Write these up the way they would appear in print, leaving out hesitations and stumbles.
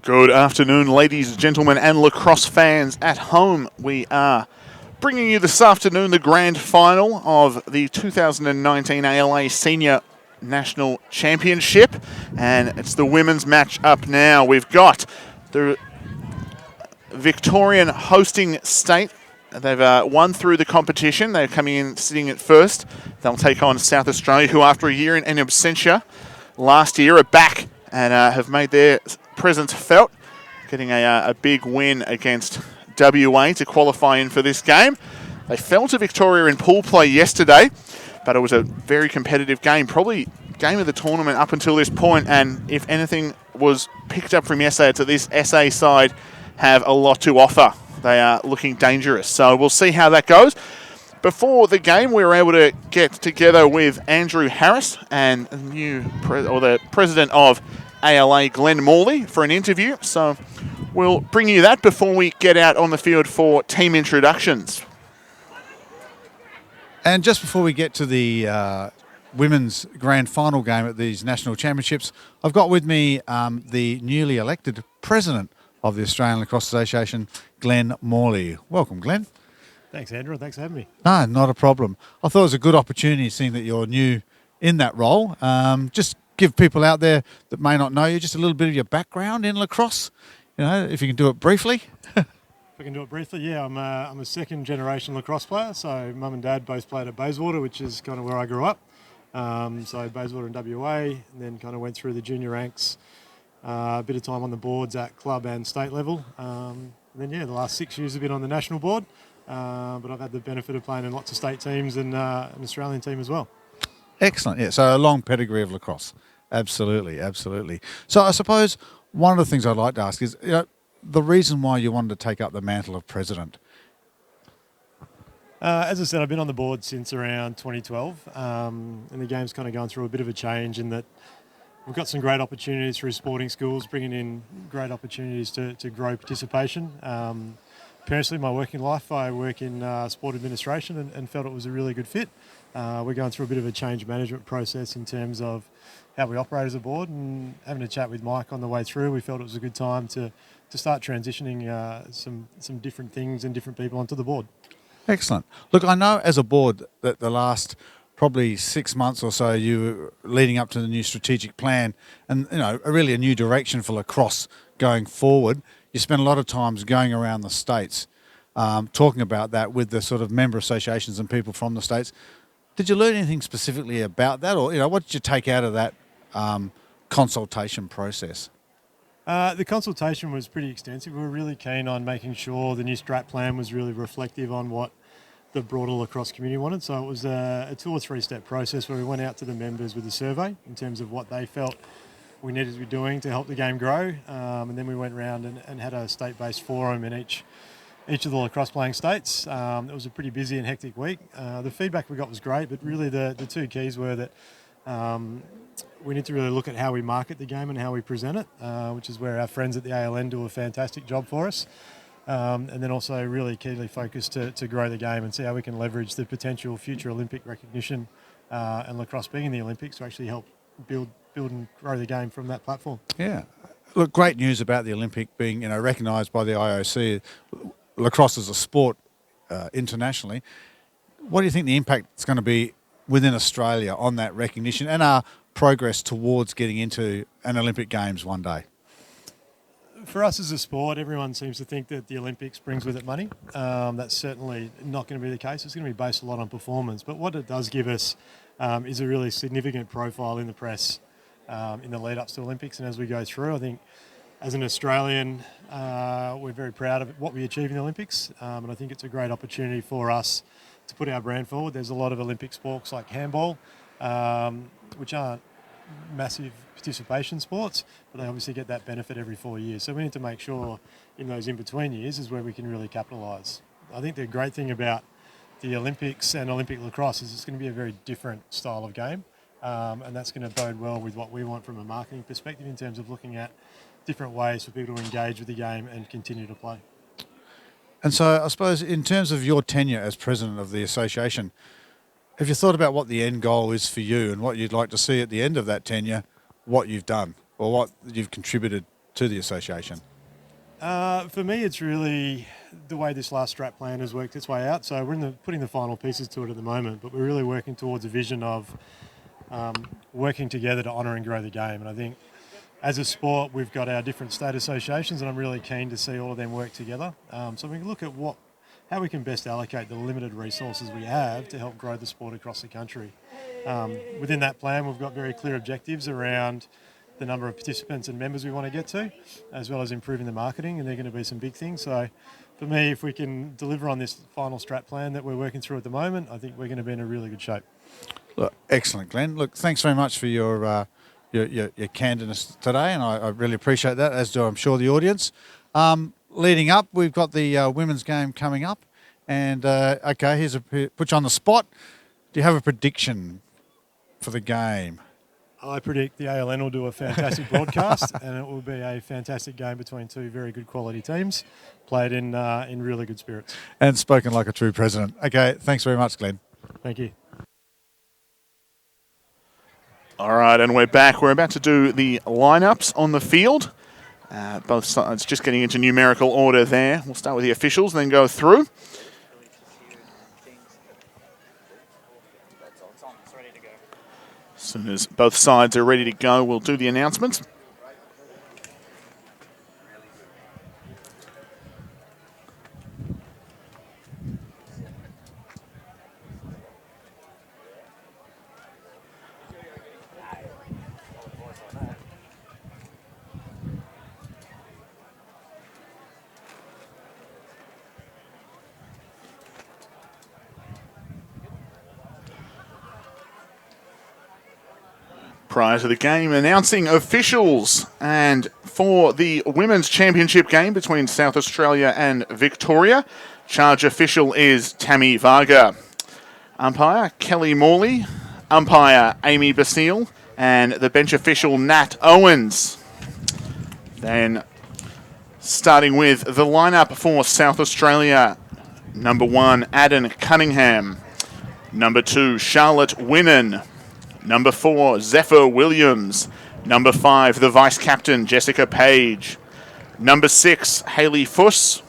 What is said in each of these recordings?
Good afternoon, ladies, gentlemen, and lacrosse fans at home. We are bringing you this afternoon the grand final of the 2019 ALA Senior National Championship, and it's the women's match up now. We've got the Victorian hosting state. They've won through the competition. They're coming in sitting at first. They'll take on South Australia, who after a year in absentia last year are back and have made their presence felt, getting a big win against WA to qualify in for this game. They fell to Victoria in pool play yesterday, but it was a very competitive game, probably game of the tournament up until this point, and if anything was picked up from yesterday, it's that this SA side have a lot to offer. They are looking dangerous, so we'll see how that goes. Before the game, we were able to get together with Andrew Harris and the president of ALA, Glenn Morley, for an interview. So we'll bring you that before we get out on the field for team introductions. And just before we get to the women's grand final game at these national championships, I've got with me the newly elected president of the Australian Lacrosse Association, Glenn Morley. Welcome, Glenn. Thanks, Andrew. Thanks for having me. No, not a problem. I thought it was a good opportunity, seeing that you're new in that role. Just give people out there that may not know you just a little bit of your background in lacrosse. You know, if you can do it briefly. If I can do it briefly, yeah. I'm a second-generation lacrosse player. So mum and dad both played at Bayswater, which is kind of where I grew up. So Bayswater and WA, and then kind of went through the junior ranks. A bit of time on the boards at club and state level. And then, yeah, the last 6 years have been on the national board. But I've had the benefit of playing in lots of state teams and an Australian team as well. Excellent. Yeah, so a long pedigree of lacrosse. Absolutely, absolutely. So I suppose one of the things I'd like to ask is, you know, the reason why you wanted to take up the mantle of president. As I said, I've been on the board since around 2012, and the game's kind of going through a bit of a change in that we've got some great opportunities through sporting schools, bringing in great opportunities to grow participation. Personally, my working life, I work in sport administration and felt it was a really good fit. We're going through a bit of a change management process in terms of how we operate as a board, and having a chat with Mike on the way through, we felt it was a good time to start transitioning some different things and different people onto the board. Excellent. Look, I know as a board that the last probably 6 months or so, you were leading up to the new strategic plan and, you know, really a new direction for lacrosse going forward. You spent a lot of times going around the states, talking about that with the sort of member associations and people from the states. Did you learn anything specifically about that, or, you know, what did you take out of that consultation process? The consultation was pretty extensive. We were really keen on making sure the new strat plan was really reflective on what the broader lacrosse community wanted. So it was a 2 or 3 step process where we went out to the members with a survey in terms of what they felt we needed to be doing to help the game grow. And then we went around and had a state-based forum in each of the lacrosse playing states. It was a pretty busy and hectic week. The feedback we got was great, but really the 2 keys were that we need to really look at how we market the game and how we present it, which is where our friends at the ALN do a fantastic job for us. And then also really keenly focused to grow the game and see how we can leverage the potential future Olympic recognition and lacrosse being in the Olympics to actually help build and grow the game from that platform. Yeah. Look, great news about the Olympic being, you know, recognised by the IOC. Lacrosse as a sport internationally. What do you think the impact is going to be within Australia on that recognition and our progress towards getting into an Olympic Games one day? For us as a sport, everyone seems to think that the Olympics brings with it money. That's certainly not going to be the case. It's going to be based a lot on performance. But what it does give us is a really significant profile in the press in the lead-ups to Olympics. And as we go through, I think as an Australian, we're very proud of what we achieve in the Olympics. And I think it's a great opportunity for us to put our brand forward. There's a lot of Olympic sports like handball, which aren't massive participation sports, but they obviously get that benefit every 4 years. So we need to make sure in those in-between years is where we can really capitalise. I think the great thing about the Olympics and Olympic lacrosse is it's going to be a very different style of game, and that's going to bode well with what we want from a marketing perspective in terms of looking at different ways for people to engage with the game and continue to play. And so I suppose in terms of your tenure as president of the association, have you thought about what the end goal is for you and what you'd like to see at the end of that tenure, what you've done or what you've contributed to the association? For me, it's really the way this last strat plan has worked its way out. So we're putting the final pieces to it at the moment, but we're really working towards a vision of working together to honour and grow the game. And I think as a sport, we've got our different state associations, and I'm really keen to see all of them work together. So we can look at how we can best allocate the limited resources we have to help grow the sport across the country. Within that plan, we've got very clear objectives around the number of participants and members we want to get to, as well as improving the marketing, and they're going to be some big things. So for me, if we can deliver on this final strat plan that we're working through at the moment, I think we're going to be in a really good shape. Look, excellent, Glenn. Look, thanks very much for your candidness today, and I really appreciate that, as do I'm sure the audience. Leading up, we've got the women's game coming up, and okay, put you on the spot. Do you have a prediction for the game? I predict the ALN will do a fantastic broadcast, and it will be a fantastic game between two very good quality teams, played in really good spirits. And spoken like a true president. Okay, thanks very much, Glenn. Thank you. All right, and we're back. We're about to do the lineups on the field. Both sides just getting into numerical order there. We'll start with the officials, then go through. As soon as both sides are ready to go, we'll do the announcements. Prior to the game, announcing officials. And for the Women's Championship game between South Australia and Victoria, charge official is Tammy Varga. Umpire, Kelly Morley. Umpire, Amy Basile. And the bench official, Nat Owens. Then, starting with the lineup for South Australia, number 1, Aden Cunningham. Number 2, Charlotte Winnan. Number 4, Zephyr Williams. Number 5, the Vice-Captain, Jessica Page. Number 6, Hayley Fuss.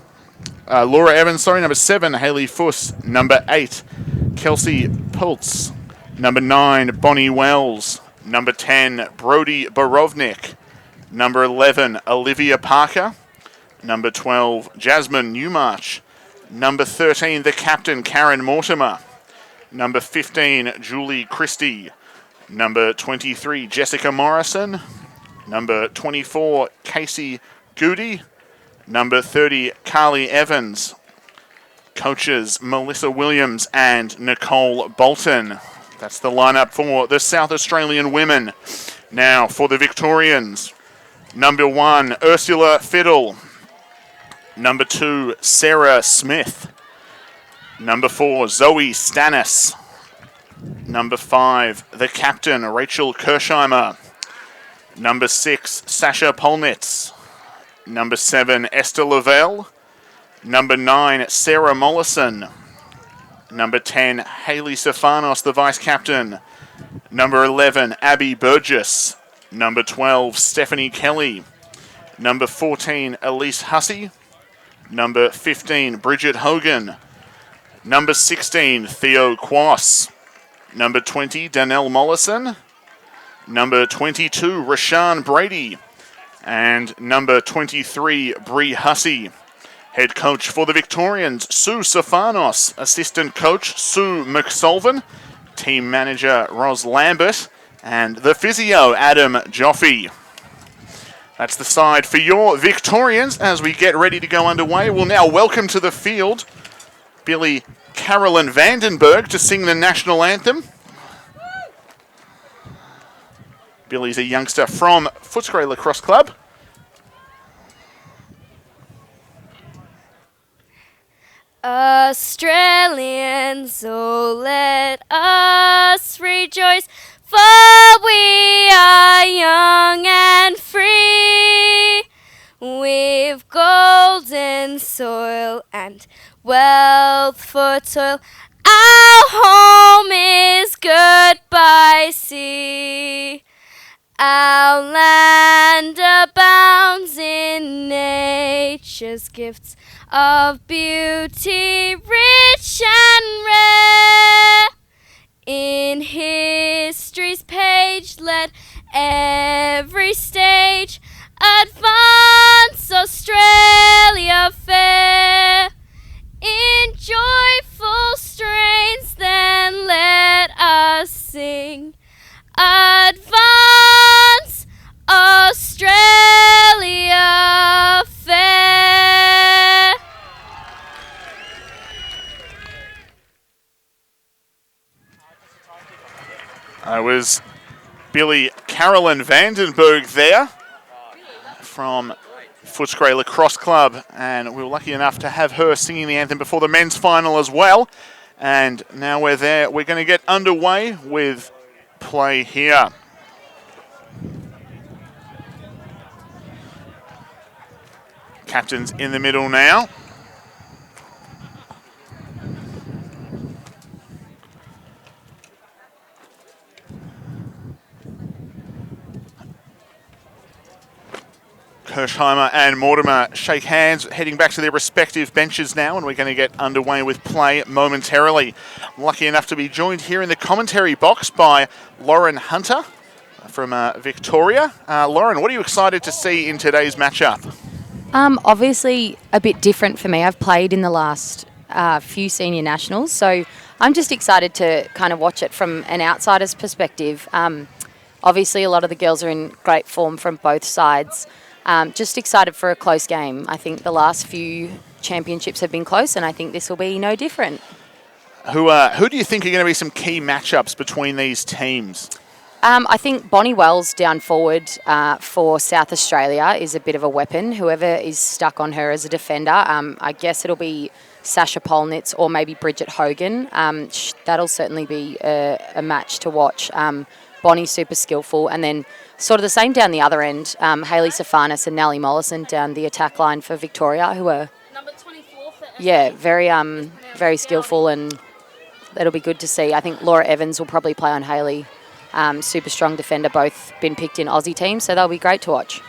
Laura Evans, Number 7, Hayley Fuss. Number 8, Kelsey Pultz. Number 9, Bonnie Wells. Number 10, Brody Borovnik. Number 11, Olivia Parker. Number 12, Jasmine Newmarch. Number 13, the captain, Karen Mortimer. Number 15, Julie Christie. Number 23, Jessica Morrison. Number 24, Casey Goody. Number 30, Carly Evans. Coaches, Melissa Williams and Nicole Bolton. That's the lineup for the South Australian women. Now for the Victorians. Number 1, Ursula Fiddle. Number 2, Sarah Smith. Number 4, Zoe Stannis. Number 5, the captain, Rachel Kirsheimer. Number 6, Sasha Polnitz. Number 7, Esther Lavelle. Number 9, Sarah Mollison. Number 10, Hayley Stefanos, the vice-captain. Number 11, Abby Burgess. Number 12, Stephanie Kelly. Number 14, Elise Hussey. Number 15, Bridget Hogan. Number 16, Theo Quass. Number 20, Danelle Mollison. Number 22, Rashaan Brady. And number 23, Bree Hussey. Head coach for the Victorians, Sue Stefanos. Assistant coach, Sue McSolvin. Team manager, Ros Lambert. And the physio, Adam Joffe. That's the side for your Victorians as we get ready to go underway. We'll now welcome to the field Billy Carolyn Vandenberg to sing the national anthem. Billy's a youngster from Footscray Lacrosse Club. Australians, oh let us rejoice, for we are young and free. We've golden soil and wealth for toil. Our home is goodbye sea. Our land abounds in nature's gifts of beauty rich and rare. In history's page let every stage advance Australia fair. In joyful strains then let us sing, advance Australia fair. I was Billy Carolyn Vandenberg there from Footscray Lacrosse Club, and we were lucky enough to have her singing the anthem before the men's final as well. And now we're there. We're going to get underway with play here. Captains in the middle now. Kirshheimer and Mortimer shake hands, heading back to their respective benches now, and we're going to get underway with play momentarily. I'm lucky enough to be joined here in the commentary box by Lauren Hunter from Victoria. Lauren, what are you excited to see in today's matchup? Obviously a bit different for me. I've played in the last few senior nationals, so I'm just excited to kind of watch it from an outsider's perspective. Obviously a lot of the girls are in great form from both sides. Just excited for a close game. I think the last few championships have been close, and I think this will be no different. Who do you think are going to be some key matchups between these teams? I think Bonnie Wells down forward for South Australia is a bit of a weapon. Whoever is stuck on her as a defender, I guess it'll be Sasha Polnitz or maybe Bridget Hogan. That'll certainly be a match to watch. Bonnie's super skillful, and then sort of the same down the other end. Hayley Safanis and Nellie Mollison down the attack line for Victoria, who are Number 24 for very skillful, and it'll be good to see. I think Laura Evans will probably play on Hayley. Super strong defender, both been picked in Aussie teams, so they'll be great to watch.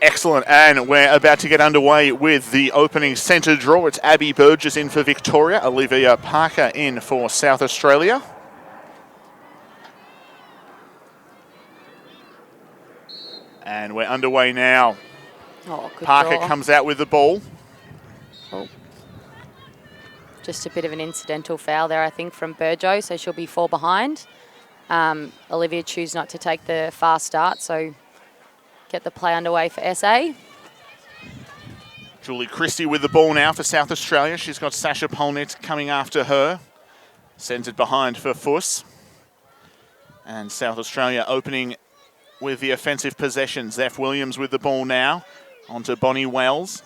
Excellent, and we're about to get underway with the opening centre draw. It's Abby Burgess in for Victoria, Olivia Parker in for South Australia. And we're underway now. Oh, good Parker draw. comes out with the ball. Oh. Just a bit of an incidental foul there, I think, from Burjo, so she'll be 4 behind. Olivia choose not to take the fast start, so get the play underway for SA. Julie Christie with the ball now for South Australia. She's got Sasha Polnitz coming after her. Sends it behind for Fuss. And South Australia opening with the offensive possession. Zeph Williams with the ball now. Onto Bonnie Wells.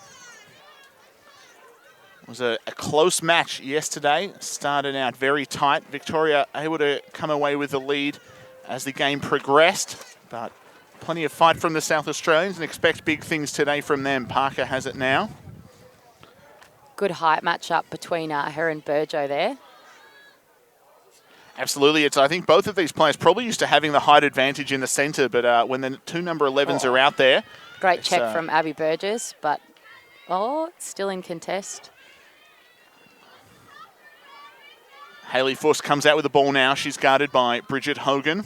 It was a close match yesterday. Started out very tight. Victoria able to come away with the lead as the game progressed. But plenty of fight from the South Australians, and expect big things today from them. Parker has it now. Good height matchup between her and Burjo there. Absolutely. I think both of these players probably used to having the height advantage in the centre, but when the two number 11s are out there. Great check from Abby Burgess, but it's still in contest. Hayley Fuss comes out with the ball now. She's guarded by Bridget Hogan.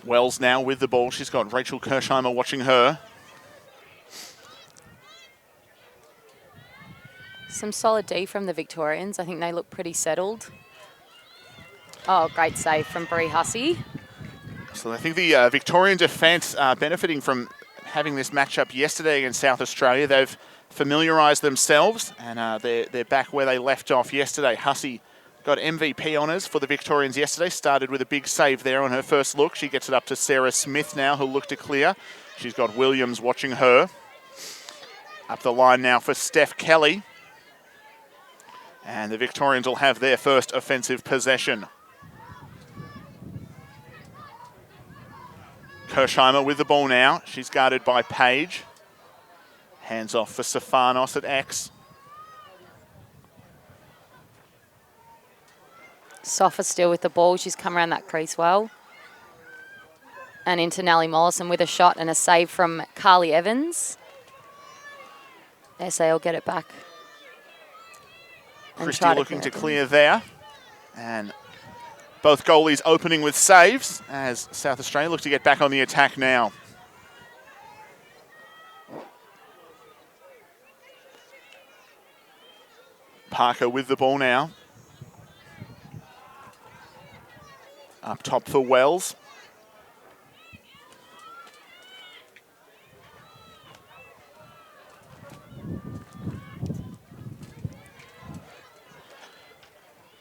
Wells now with the ball. She's got Rachel Kirshheimer watching her. Some solid D from the Victorians. I think they look pretty settled. Oh, great save from Brie Hussey. So I think the Victorian defence are benefiting from having this matchup yesterday against South Australia. They've familiarised themselves, and they're back where they left off yesterday. Hussey got MVP honours for the Victorians yesterday. Started with a big save there on her first look. She gets it up to Sarah Smith now, who'll look to clear. She's got Williams watching her. Up the line now for Steph Kelly. And the Victorians will have their first offensive possession. Kirshheimer with the ball now. She's guarded by Page. Hands off for Safanos at X. Soffer still with the ball. She's come around that crease well. And into Nellie Mollison with a shot and a save from Carly Evans. SA will get it back. And Christie try looking to clear it. clear there. And both goalies opening with saves as South Australia look to get back on the attack now. Parker with the ball now. Up top for Wells.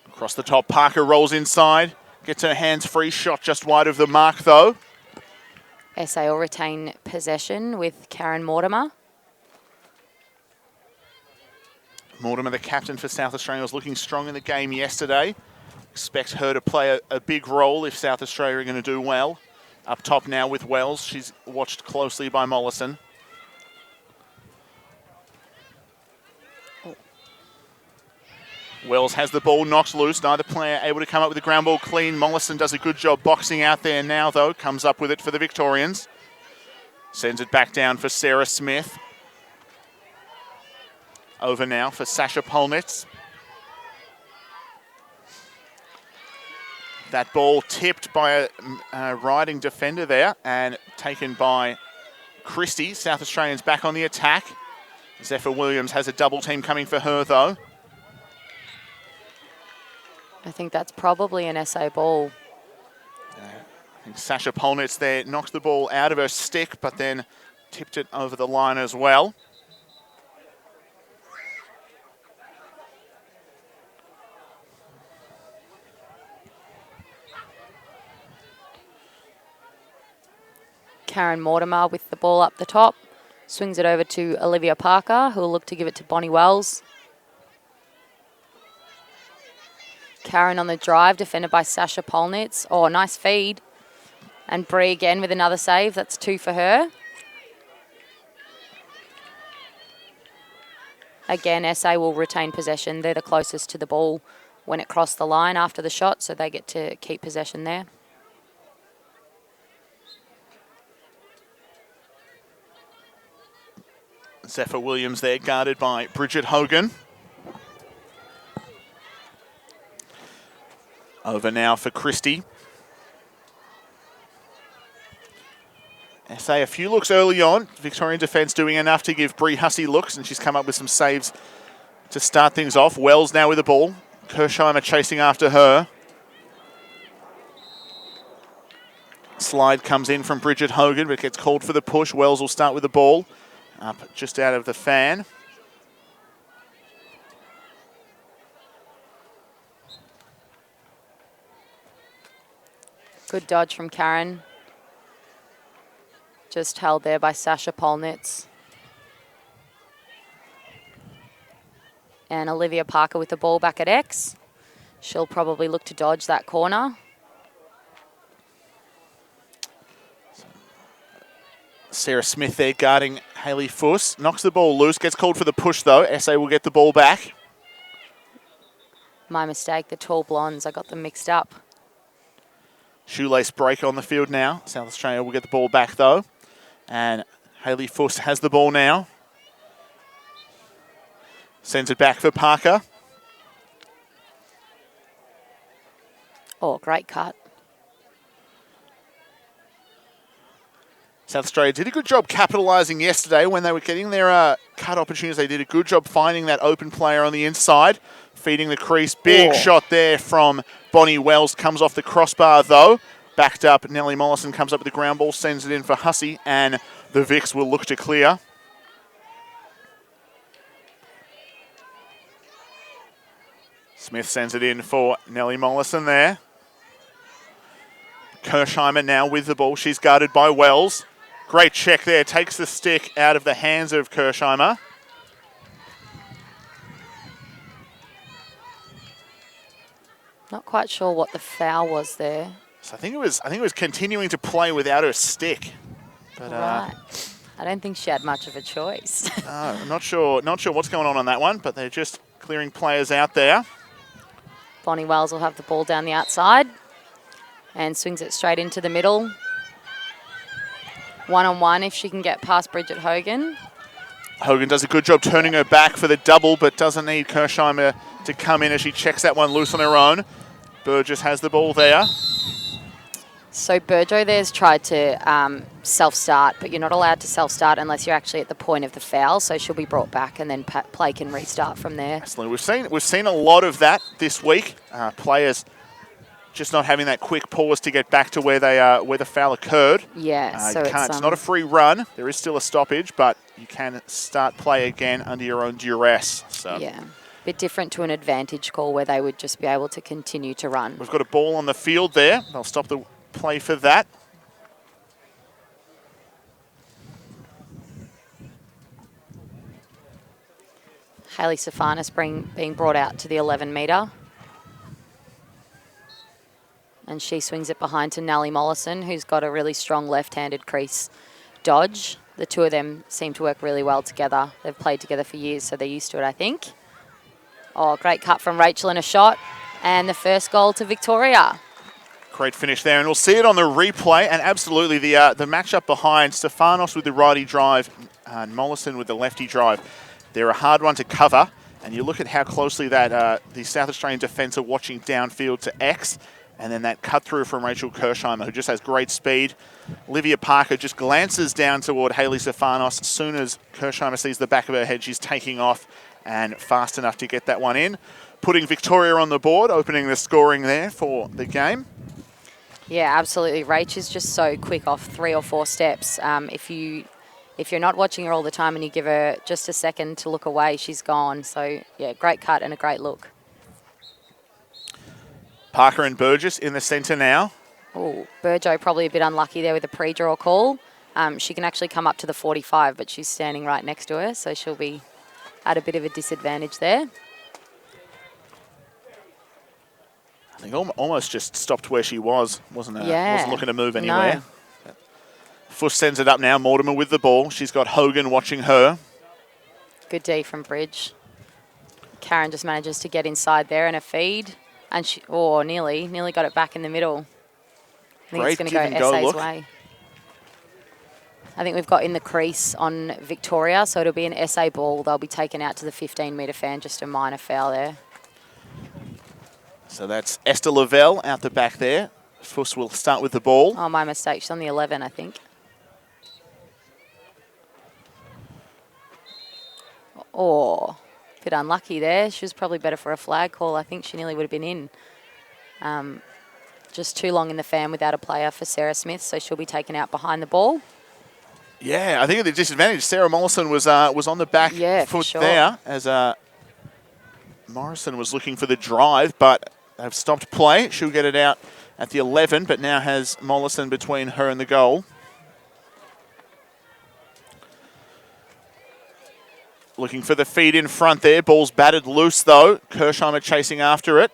Across the top, Parker rolls inside. Gets her hands free, shot just wide of the mark though. SA will retain possession with Karen Mortimer. Mortimer, the captain for South Australia, was looking strong in the game yesterday. Expect her to play a big role if South Australia are going to do well. Up top now with Wells. She's watched closely by Mollison. Wells has the ball, knocks loose. Neither player able to come up with the ground ball clean. Mollison does a good job boxing out there now, though. Comes up with it for the Victorians. Sends it back down for Sarah Smith. Over now for Sasha Polnitz. That ball tipped by a riding defender there and taken by Christie. South Australians back on the attack. Zephyr Williams has a double team coming for her, though. I think that's probably an SA ball. I think Sasha Polnitz there knocked the ball out of her stick, but then tipped it over the line as well. Karen Mortimer with the ball up the top. Swings it over to Olivia Parker, who will look to give it to Bonnie Wells. Karen on the drive, defended by Sasha Polnitz. Oh, nice feed. And Bree again with another save. That's 2 for her. Again, SA will retain possession. They're the closest to the ball when it crossed the line after the shot, so they get to keep possession there. Zephyr Williams there, guarded by Bridget Hogan. Over now for Christie. SA a few looks early on. Victorian defence doing enough to give Bree Hussey looks, and she's come up with some saves to start things off. Wells now with the ball. Kirshheimer chasing after her. Slide comes in from Bridget Hogan, but gets called for the push. Wells will start with the ball. Up just out of the fan. Good dodge from Karen. Just held there by Sasha Polnitz. And Olivia Parker with the ball back at X. She'll probably look to dodge that corner. Sarah Smith there guarding Hayley Fuss. Knocks the ball loose, gets called for the push though. SA will get the ball back. My mistake, the tall blondes, I got them mixed up. Shoelace break on the field now. South Australia will get the ball back though. And Hayley Fuss has the ball now. Sends it back for Parker. Oh, great cut. South Australia did a good job capitalising yesterday when they were getting their cut opportunities. They did a good job finding that open player on the inside, feeding the crease. Big shot there from Bonnie Wells. Comes off the crossbar though. Backed up, Nellie Mollison comes up with the ground ball, sends it in for Hussey, and the Vics will look to clear. Smith sends it in for Nellie Mollison there. Kirshheimer now with the ball. She's guarded by Wells. Great check there. Takes the stick out of the hands of Kirshheimer. Not quite sure what the foul was there. So I think it was continuing to play without her stick. But Right. I don't think she had much of a choice. I'm not sure what's going on that one, but they're just clearing players out there. Bonnie Wells will have the ball down the outside and swings it straight into the middle. 1-on-1 if she can get past Bridget Hogan. Hogan does a good job turning her back for the double, but doesn't need Kirsheimer to come in as she checks that one loose on her own. Burgess has the ball there. So Burjo there's tried to self-start, but you're not allowed to self-start unless you're actually at the point of the foul. So she'll be brought back, and then play can restart from there. Excellent. We've seen a lot of that this week. Players just not having that quick pause to get back to where the foul occurred. Yeah, so it's not a free run. There is still a stoppage, but you can start play again under your own duress. So yeah, bit different to an advantage call where they would just be able to continue to run. we've got a ball on the field there. They'll stop the play for that. Hayley Stefanis being brought out to the 11-metre. And she swings it behind to Nellie Mollison, who's got a really strong left-handed crease dodge. The two of them seem to work really well together. They've played together for years, so they're used to it, I think. Oh, great cut from Rachel and a shot. And the first goal to Victoria. Great finish there, and we'll see it on the replay. And absolutely, the matchup behind Stefanos with the righty drive and Mollison with the lefty drive. They're a hard one to cover, and you look at how closely that the South Australian defence are watching downfield to X, and then that cut through from Rachel Kirsheimer, who just has great speed. Olivia Parker just glances down toward Hayley Stefanos. As soon as Kirsheimer sees the back of her head, she's taking off and fast enough to get that one in, putting Victoria on the board, opening the scoring there for the game. Yeah, absolutely. Rach is just so quick off 3 or 4 steps. If you're not watching her all the time and you give her just a second to look away, she's gone. So, yeah, great cut and a great look. Parker and Burgess in the centre now. Oh, Burjo probably a bit unlucky there with a pre-draw call. She can actually come up to the 45, but she's standing right next to her, so she'll be at a bit of a disadvantage there. I think almost just stopped where she was, wasn't it? Yeah. Wasn't looking to move anywhere. No. Fuss sends it up now. Mortimer with the ball. She's got Hogan watching her. Good D from Bridge. Karen just manages to get inside there and a feed. And she, nearly got it back in the middle. I think it's going to go SA's way. I think we've got in the crease on Victoria, so it'll be an SA ball. They'll be taken out to the 15-metre fan, just a minor foul there. So that's Esther Lavelle out the back there. Fuss will start with the ball. Oh, my mistake. She's on the 11, I think. Oh, bit unlucky there. She was probably better for a flag call. I think she nearly would have been in. Just too long in the fan without a player for Sarah Smith, so she'll be taken out behind the ball. Yeah, I think at the disadvantage, Sarah Mollison was on the back foot there as Morrison was looking for the drive, but they've stopped play. She'll get it out at the 11, but now has Mollison between her and the goal. Looking for the feed in front there. Ball's batted loose, though. Kirsheimer chasing after it.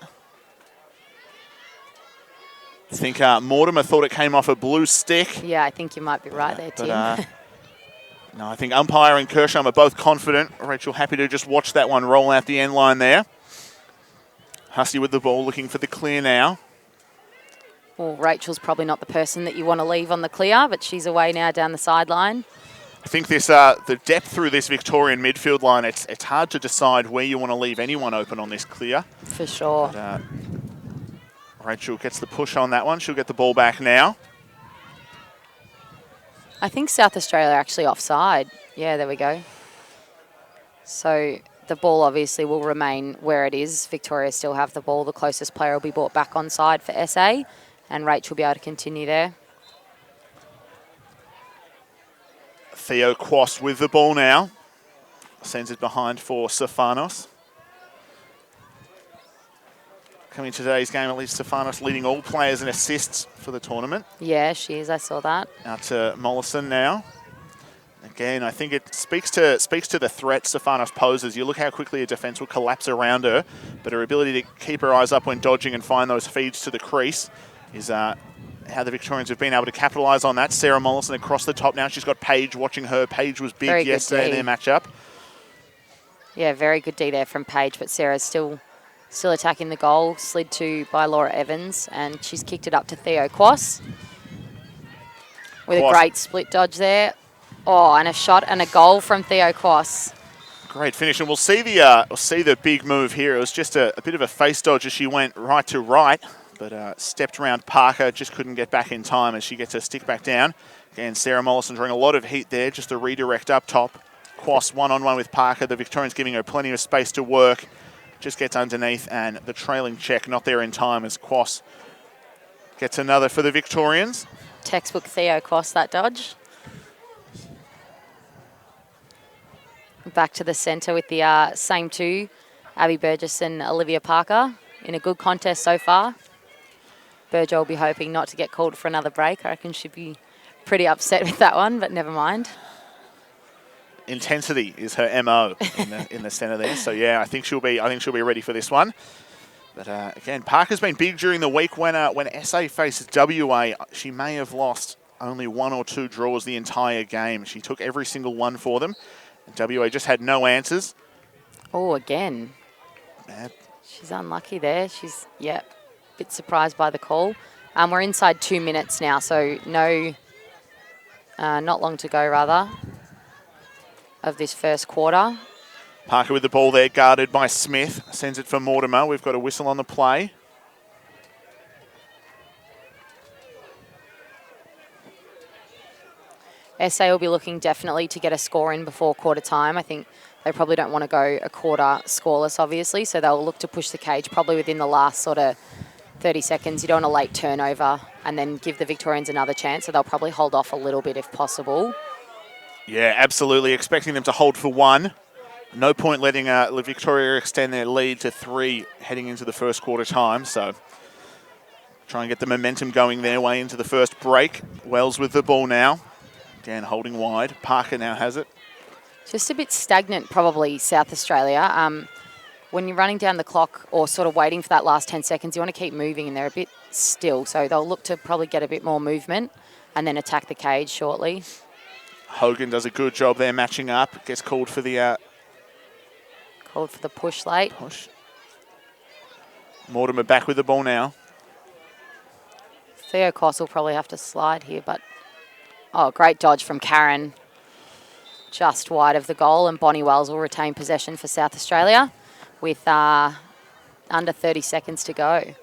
I think Mortimer thought it came off a blue stick. Yeah, I think you might be right there, Tim. No, I think umpire and Kirsheimer are both confident. Rachel happy to just watch that one roll out the end line there. Hussey with the ball, looking for the clear now. Well, Rachel's probably not the person that you want to leave on the clear, but she's away now down the sideline. I think this the depth through this Victorian midfield line, it's hard to decide where you want to leave anyone open on this clear. For sure. But, Rachel gets the push on that one. She'll get the ball back now. I think South Australia are actually offside. Yeah, there we go. So the ball obviously will remain where it is. Victoria still have the ball. The closest player will be brought back onside for SA, and Rachel will be able to continue there. Theo Quast with the ball now. Sends it behind for Stefanos. Coming to today's game, at least Stefanos leading all players in assists for the tournament. Yeah, she is. I saw that. Out to Mollison now. Again, I think it speaks to the threat Stefanos poses. You look how quickly a defence will collapse around her, but her ability to keep her eyes up when dodging and find those feeds to the crease is how the Victorians have been able to capitalise on that. Sarah Mollison across the top now. She's got Paige watching her. Paige was big yesterday in their matchup. Yeah, very good D there from Paige, but Sarah's still Still attacking the goal, slid to by Laura Evans, and she's kicked it up to Theo Quass with a great split dodge there. Oh, and a shot and a goal from Theo Quass. Great finish, and we'll see the big move here. It was just a bit of a face dodge as she went right to right, but stepped around Parker, just couldn't get back in time as she gets her stick back down. Again, Sarah Mollison drawing a lot of heat there, just a redirect up top. Quass one-on-one with Parker. The Victorians giving her plenty of space to work. Just gets underneath, and the trailing check not there in time as Quass gets another for the Victorians. Textbook Theo Quass, that dodge. Back to the centre with the same two, Abby Burgess and Olivia Parker, in a good contest so far. Burjo will be hoping not to get called for another break. I reckon she'd be pretty upset with that one, but never mind. Intensity is her MO in the centre there. So yeah, I think she'll be ready for this one. But again, Parker's been big during the week. When SA faces WA, she may have lost only 1 or 2 draws the entire game. She took every single one for them. And WA just had no answers. Oh, again. Man. She's unlucky there. She's, a bit surprised by the call. We're inside 2 minutes now, so not long to go, rather, of this first quarter. Parker with the ball there, guarded by Smith. Sends it for Mortimer. We've got a whistle on the play. SA will be looking definitely to get a score in before quarter time. I think they probably don't want to go a quarter scoreless, obviously, so they'll look to push the cage probably within the last sort of 30 seconds. You don't want a late turnover and then give the Victorians another chance, so they'll probably hold off a little bit if possible. Yeah, absolutely. Expecting them to hold for 1. No point letting Victoria extend their lead to 3 heading into the first quarter time, so try and get the momentum going their way into the first break. Wells with the ball now. Dan holding wide. Parker now has it. Just a bit stagnant, probably, South Australia. When you're running down the clock or sort of waiting for that last 10 seconds, you want to keep moving, and they're a bit still. So they'll look to probably get a bit more movement and then attack the cage shortly. Hogan does a good job there matching up. Gets called for the... push late. Push. Mortimer back with the ball now. Theo Koss will probably have to slide here, but... Oh, great dodge from Karen. Just wide of the goal, and Bonnie Wells will retain possession for South Australia with under 30 seconds to go.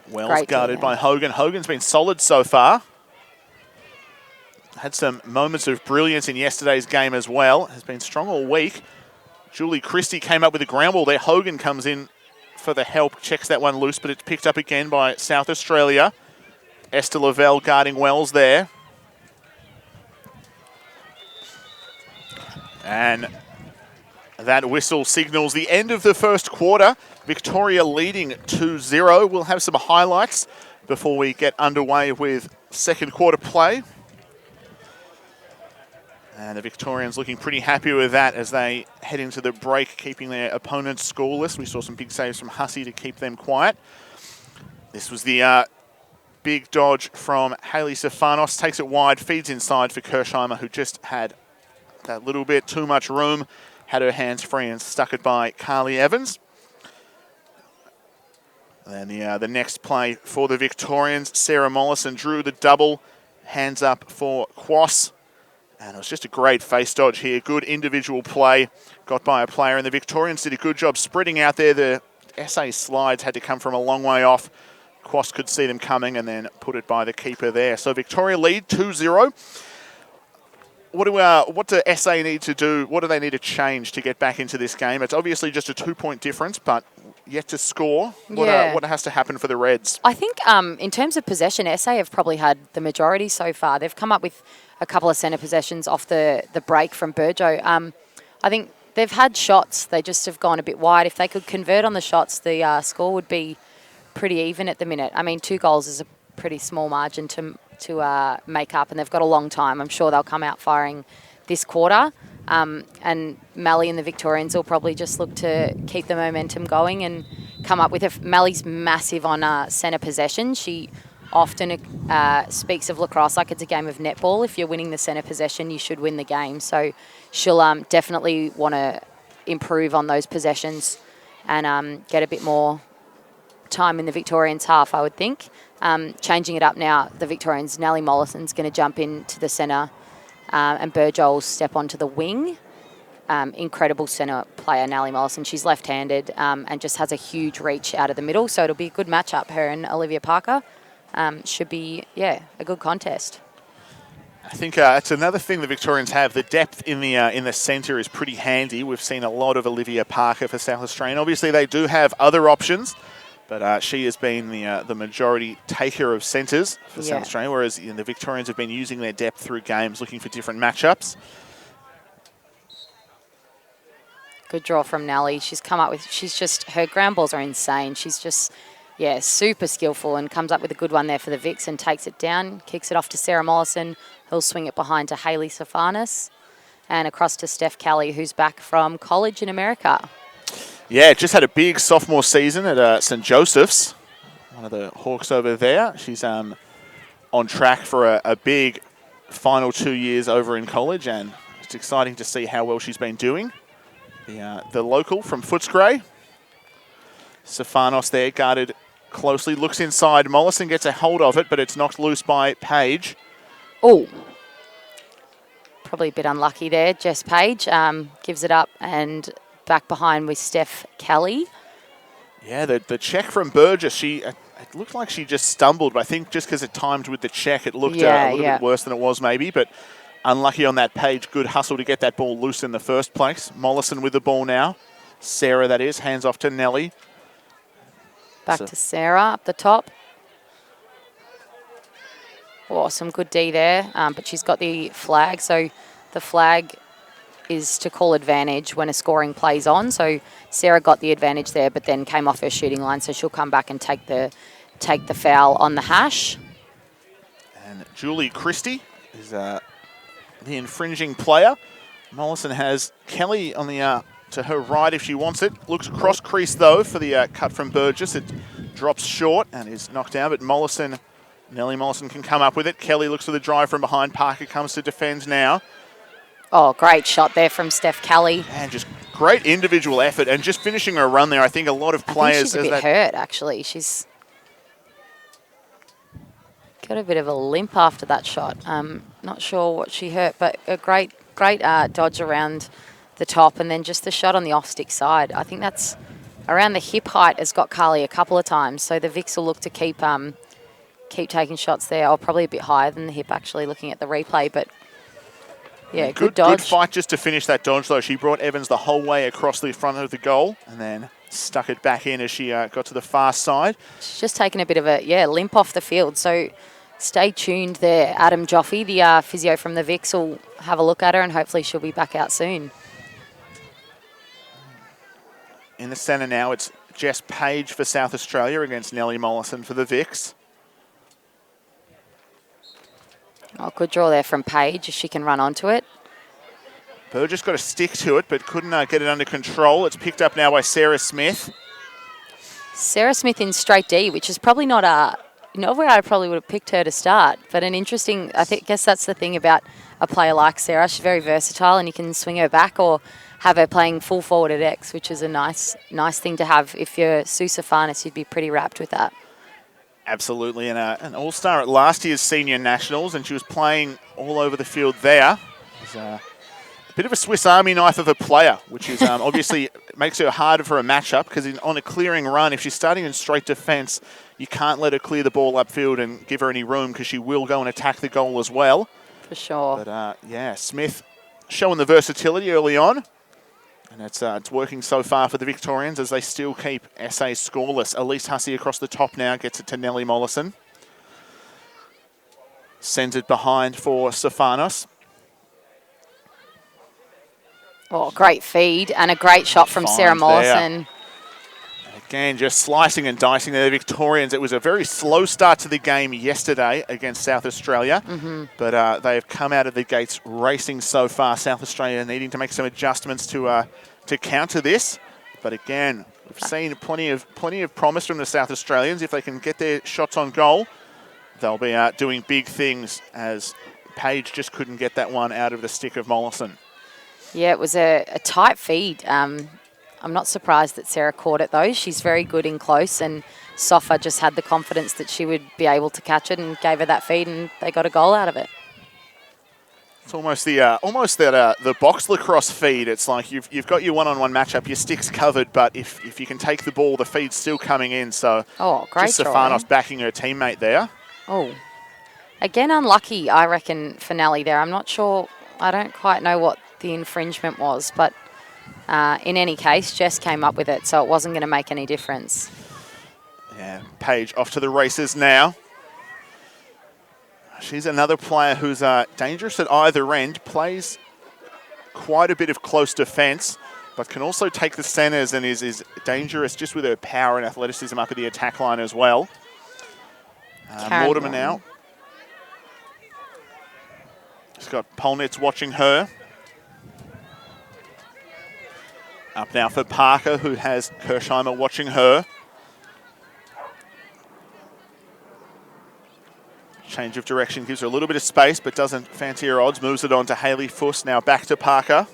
Wells guarded by Hogan. Hogan's been solid so far. Had some moments of brilliance in yesterday's game as well. Has been strong all week. Julie Christie came up with a ground ball there. Hogan comes in for the help, checks that one loose, but it's picked up again by South Australia. Esther Lavelle guarding Wells there. And that whistle signals the end of the first quarter. Victoria leading 2-0. We'll have some highlights before we get underway with second quarter play. And the Victorians looking pretty happy with that as they head into the break, keeping their opponents scoreless. We saw some big saves from Hussey to keep them quiet. This was the big dodge from Hayley Stefanos. Takes it wide, feeds inside for Kirshheimer, who just had that little bit too much room. Had her hands free and stuck it by Carly Evans. And then the next play for the Victorians, Sarah Mollison drew the double. Hands up for Quass. And it was just a great face dodge here. Good individual play got by a player. And the Victorians did a good job spreading out there. The SA slides had to come from a long way off. Quass could see them coming and then put it by the keeper there. So Victoria lead 2-0. What do SA need to do? What do they need to change to get back into this game? It's obviously just a 2-point difference, but yet to score. What has to happen for the Reds? I think in terms of possession, SA have probably had the majority so far. They've come up with a couple of centre possessions off the break from Burjo. I think they've had shots. They just have gone a bit wide. If they could convert on the shots, the score would be pretty even at the minute. I mean, 2 goals is a pretty small margin to make up, and they've got a long time. I'm sure they'll come out firing this quarter. And Mally and the Victorians will probably just look to keep the momentum going and come up with Mally's massive on centre possession. She often speaks of lacrosse like it's a game of netball. If you're winning the centre possession, you should win the game. So she'll definitely want to improve on those possessions and get a bit more time in the Victorians' half, I would think. Changing it up now, the Victorians, Nellie Mollison's going to jump into the centre and Burjoel step onto the wing. Incredible centre player, Nellie Mollison. She's left-handed and just has a huge reach out of the middle. So it'll be a good matchup, her and Olivia Parker. Should be, a good contest. I think it's another thing the Victorians have. The depth in the centre is pretty handy. We've seen a lot of Olivia Parker for South Australian. Obviously, they do have other options, but she has been the majority taker of centres for South Australia, whereas the Victorians have been using their depth through games, looking for different matchups. Good draw from Nellie. She's come up with, her ground balls are insane. She's just, super skillful and comes up with a good one there for the Vics and takes it down, kicks it off to Sarah Mollison, who'll swing it behind to Hayley Sofanis and across to Steph Kelly, who's back from college in America. Yeah, just had a big sophomore season at St. Joseph's, one of the Hawks over there. She's on track for a big final 2 years over in college, and it's exciting to see how well she's been doing. The local from Footscray. Sofanos there, guarded closely, looks inside. Mollison gets a hold of it, but it's knocked loose by Page. Oh, probably a bit unlucky there. Jess Page gives it up and back behind with Steph Kelly. Yeah, the check from Burgess, it looked like she just stumbled, but I think just because it timed with the check, it looked a little bit worse than it was maybe, but unlucky on that. Page. Good hustle to get that ball loose in the first place. Mollison with the ball now. Sarah, that is. Hands off to Nellie. Back to Sarah up the top. Oh, some good D there, but she's got the flag. So the flag is to call advantage when a scoring play's on. So Sarah got the advantage there, but then came off her shooting line. So she'll come back and take the foul on the hash. And Julie Christie is the infringing player. Mollison has Kelly on the to her right if she wants it. Looks cross crease though for the cut from Burgess. It drops short and is knocked down, but Nellie Mollison can come up with it. Kelly looks for the drive from behind. Parker comes to defend now. Oh, great shot there from Steph Kelly. And just great individual effort and just finishing her run there. I think a lot of players... I think she's a bit hurt, actually. She's got a bit of a limp after that shot. Not sure what she hurt, but a great dodge around the top and then just the shot on the off-stick side. I think that's around the hip height has got Carly a couple of times, so the Vics will look to keep taking shots there, or probably a bit higher than the hip, actually, looking at the replay, but good dodge. Good fight just to finish that dodge, though. She brought Evans the whole way across the front of the goal and then stuck it back in as she got to the far side. She's just taken a bit of a, limp off the field, so stay tuned there. Adam Joffe, the physio from the Vics, will have a look at her and hopefully she'll be back out soon. In the centre now, it's Jess Page for South Australia against Nellie Mollison for the Vics. Oh, good draw there from Page, if she can run onto it. Burgess got a stick to it, but couldn't get it under control. It's picked up now by Sarah Smith. Sarah Smith in straight D, which is probably not where I probably would have picked her to start, but an interesting, guess that's the thing about a player like Sarah. She's very versatile and you can swing her back or have her playing full forward at X, which is a nice thing to have. If you're Susa Farnes, you'd be pretty wrapped with that. Absolutely, and an all-star at last year's senior nationals, and she was playing all over the field there. It's a bit of a Swiss Army knife of a player, which is obviously makes her harder for a matchup because on a clearing run, if she's starting in straight defence, you can't let her clear the ball upfield and give her any room because she will go and attack the goal as well. For sure. But Smith showing the versatility early on. And it's working so far for the Victorians as they still keep SA scoreless. Elise Hussey across the top now gets it to Nellie Mollison. Sends it behind for Sofanos. Oh, great feed and a great shot from Sarah Mollison. Again, just slicing and dicing there, the Victorians. It was a very slow start to the game yesterday against South Australia, but they've come out of the gates racing so far. South Australia needing to make some adjustments to counter this. But again, we've seen plenty of promise from the South Australians if they can get their shots on goal. they'll be doing big things as Page just couldn't get that one out of the stick of Mollison. Yeah, it was a tight feed. I'm not surprised that Sarah caught it, though. She's very good in close, and Sofa just had the confidence that she would be able to catch it and gave her that feed, and they got a goal out of it. It's almost the box lacrosse feed. It's like you've got your one-on-one matchup, your stick's covered, but if you can take the ball, the feed's still coming in. So great just Stefanos backing her teammate there. Oh, again, unlucky, I reckon, for Nelly there. I'm not sure. I don't quite know what the infringement was, but in any case, Jess came up with it, so it wasn't going to make any difference. Yeah, Page off to the races now. She's another player who's dangerous at either end, plays quite a bit of close defence, but can also take the centres and is dangerous just with her power and athleticism up at the attack line as well. Mortimer now. She's got Polnitz watching her. Up now for Parker, who has Kirsheimer watching her. Change of direction gives her a little bit of space, but doesn't fancy her odds. Moves it on to Hayley Fuss, now back to Parker.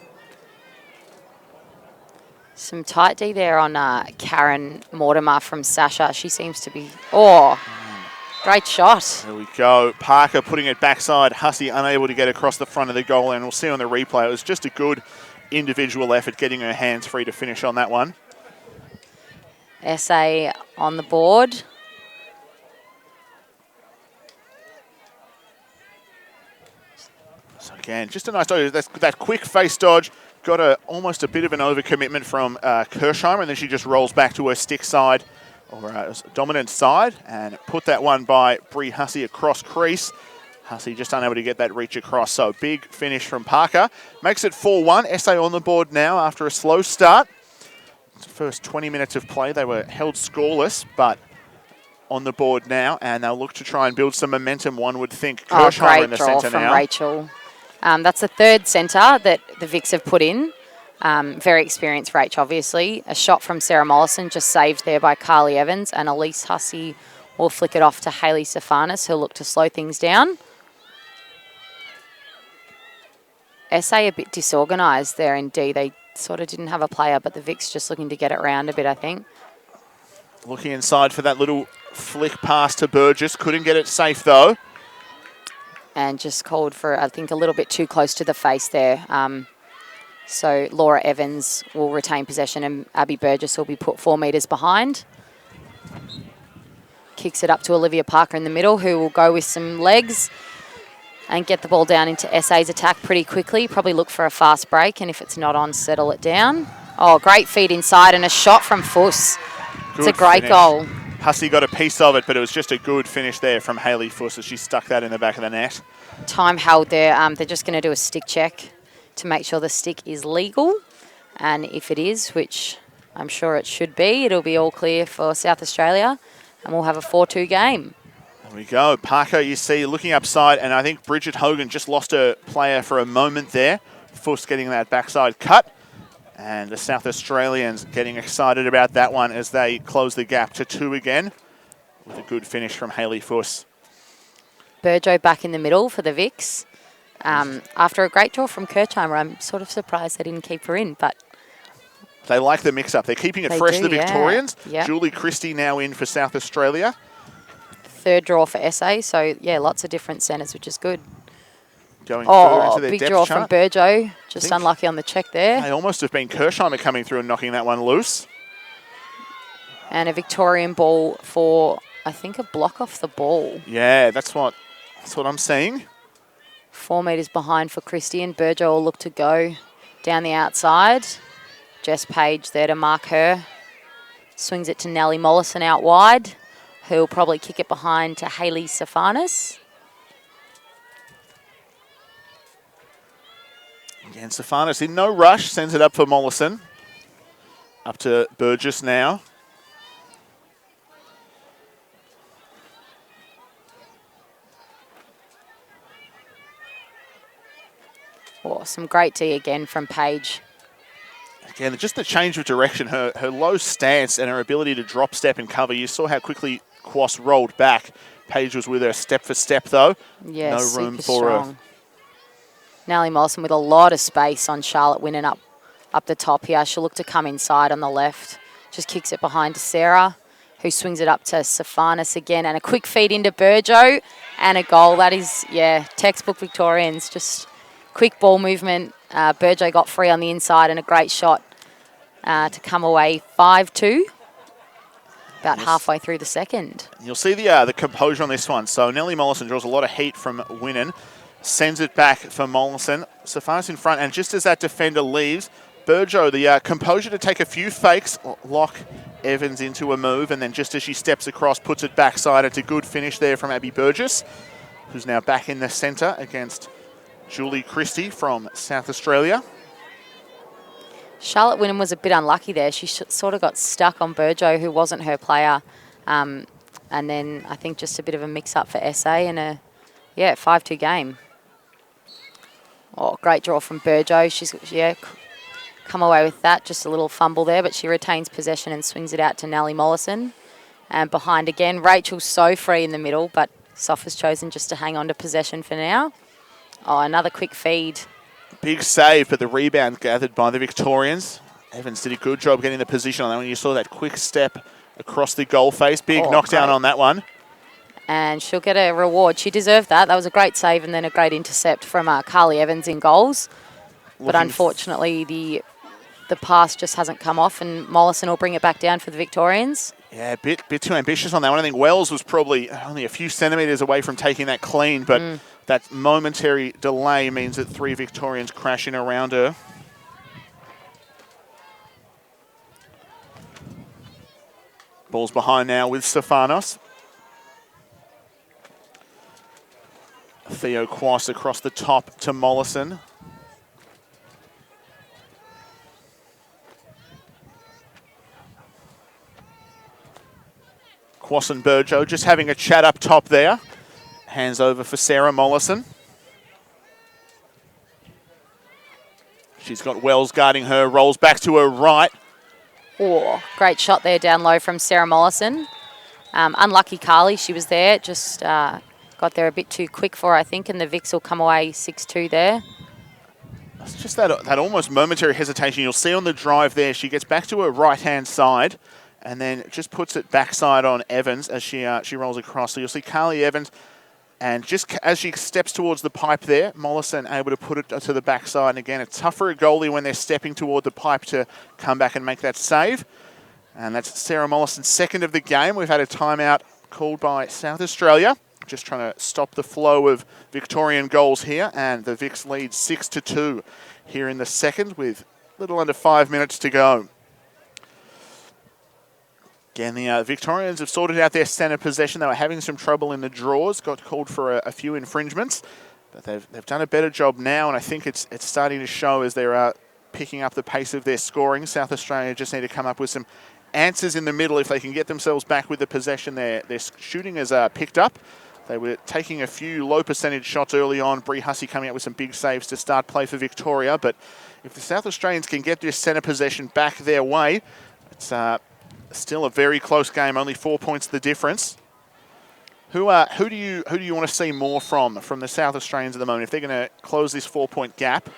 Some tight D there on Karen Mortimer from Sasha. She seems to be... Oh, great shot. There we go. Parker putting it backside. Hussey unable to get across the front of the goal, and we'll see on the replay. It was just a good individual effort getting her hands free to finish on that one. SA on the board. So again, just a nice dodge. That quick face dodge got almost a bit of an overcommitment from Kirsheimer, and then she just rolls back to her stick side or dominant side and put that one by Bree Hussey across crease. Hussey just unable to get that reach across. So big finish from Parker. Makes it 4-1. SA on the board now after a slow start. First 20 minutes of play, they were held scoreless, but on the board now, and they'll look to try and build some momentum, one would think. Kirsheimer in the centre now. Great draw from Rachel. That's the third centre that the Vics have put in. Very experienced Rach, obviously. A shot from Sarah Mollison, just saved there by Carly Evans, and Elise Hussey will flick it off to Hayley Stefanos, who'll look to slow things down. SA a bit disorganised there in D. They sort of didn't have a player, but the Vics just looking to get it round a bit, I think. Looking inside for that little flick pass to Burgess. Couldn't get it safe, though. And just called for, I think, a little bit too close to the face there. So Laura Evans will retain possession and Abby Burgess will be put 4 metres behind. Kicks it up to Olivia Parker in the middle, who will go with some legs and get the ball down into SA's attack pretty quickly. Probably look for a fast break, and if it's not on, settle it down. Oh, great feed inside and a shot from Fuss. It's a great goal. Hussey got a piece of it, but it was just a good finish there from Hayley Fuss as she stuck that in the back of the net. Time held there. They're just going to do a stick check to make sure the stick is legal. And if it is, which I'm sure it should be, it'll be all clear for South Australia. And we'll have a 4-2 game. There we go. Parker, you see, looking upside, and I think Bridget Hogan just lost her player for a moment there. Fuss getting that backside cut. And the South Australians getting excited about that one as they close the gap to 2 again with a good finish from Hayley Fuss. Burjo back in the middle for the Vics. After a great draw from Kirchheimer, I'm sort of surprised they didn't keep her in, but... They like the mix-up. They're keeping it fresh, the Victorians. Yeah. Julie Christie now in for South Australia. Third draw for SA, so, yeah, lots of different centres, which is good. Going further into their big depth draw chart. from Burjo. Just unlucky on the check there. They almost have been Kirsheimer coming through and knocking that one loose. And a Victorian ball for, I think, a block off the ball. Yeah, that's what I'm seeing. 4 metres behind for Christian. Burjo will look to go down the outside. Jess Page there to mark her. Swings it to Nellie Mollison out wide, who'll probably kick it behind to Hayley Stefanos. Again, Stefanos in no rush, sends it up for Mollison. Up to Burgess now. Oh, some great D again from Page. Again, just the change of direction, her low stance and her ability to drop step and cover. You saw how quickly Quas rolled back. Paige was with her step for step, though. Yeah, no super room for strong. her. Nellie Mollison with a lot of space on Charlotte Winnan up the top here. She'll look to come inside on the left. Just kicks it behind to Sarah, who swings it up to Sephanis again. And a quick feed into Burjo and a goal. That is, yeah, textbook Victorians. Just quick ball movement. Burjo got free on the inside and a great shot to come away 5-2. About halfway through the second. You'll see the composure on this one. So Nellie Mollison draws a lot of heat from Winnan. Sends it back for Mollison. Sephanis in front. And just as that defender leaves, Burjo, the composure to take a few fakes, lock Evans into a move, and then just as she steps across, puts it backside. It's a good finish there from Abby Burgess, who's now back in the centre against Julie Christie from South Australia. Charlotte Winnan was a bit unlucky there. She sort of got stuck on Burjo, who wasn't her player. And then I think just a bit of a mix-up for SA and a 5-2 game. Oh, great draw from Burjo. She's, come away with that. Just a little fumble there, but she retains possession and swings it out to Nellie Mollison. And behind again, Rachel's so free in the middle, but Soph has chosen just to hang on to possession for now. Oh, another quick feed. Big save, but the rebound gathered by the Victorians. Evans did a good job getting the position on that one. You saw that quick step across the goal face. Big knockdown on that one. And she'll get a reward. She deserved that. That was a great save and then a great intercept from Carly Evans in goals. But unfortunately, the pass just hasn't come off, and Mollison will bring it back down for the Victorians. Yeah, a bit too ambitious on that one. I think Wells was probably only a few centimetres away from taking that clean, but that momentary delay means that 3 Victorians crash in around her. Ball's behind now with Sephanis. Theo Quass across the top to Mollison. Quass and Burjo just having a chat up top there. Hands over for Sarah Mollison. She's got Wells guarding her, rolls back to her right. Oh, great shot there down low from Sarah Mollison. Unlucky Carly, she was there, just got there a bit too quick for her, I think, and the Vics will come away 6-2 there. It's just that almost momentary hesitation. You'll see on the drive there, she gets back to her right-hand side and then just puts it backside on Evans as she rolls across. So you'll see Carly Evans, and just as she steps towards the pipe there, Mollison able to put it to the backside. And again, it's tough for a goalie when they're stepping toward the pipe to come back and make that save. And that's Sarah Mollison's second of the game. We've had a timeout called by South Australia, just trying to stop the flow of Victorian goals here. And the Vics lead 6-2 here in the second with a little under 5 minutes to go. Again, the Victorians have sorted out their centre possession. They were having some trouble in the draws, got called for a few infringements, but they've done a better job now, and I think it's starting to show as they're picking up the pace of their scoring. South Australia just need to come up with some answers in the middle. If they can get themselves back with the possession, their shooting has picked up. They were taking a few low percentage shots early on. Bree Hussey coming up with some big saves to start play for Victoria, but if the South Australians can get this centre possession back their way, it's still a very close game, only 4 points the difference. Who do you want to see more from the South Australians at the moment? If they're going to close this 4-point gap,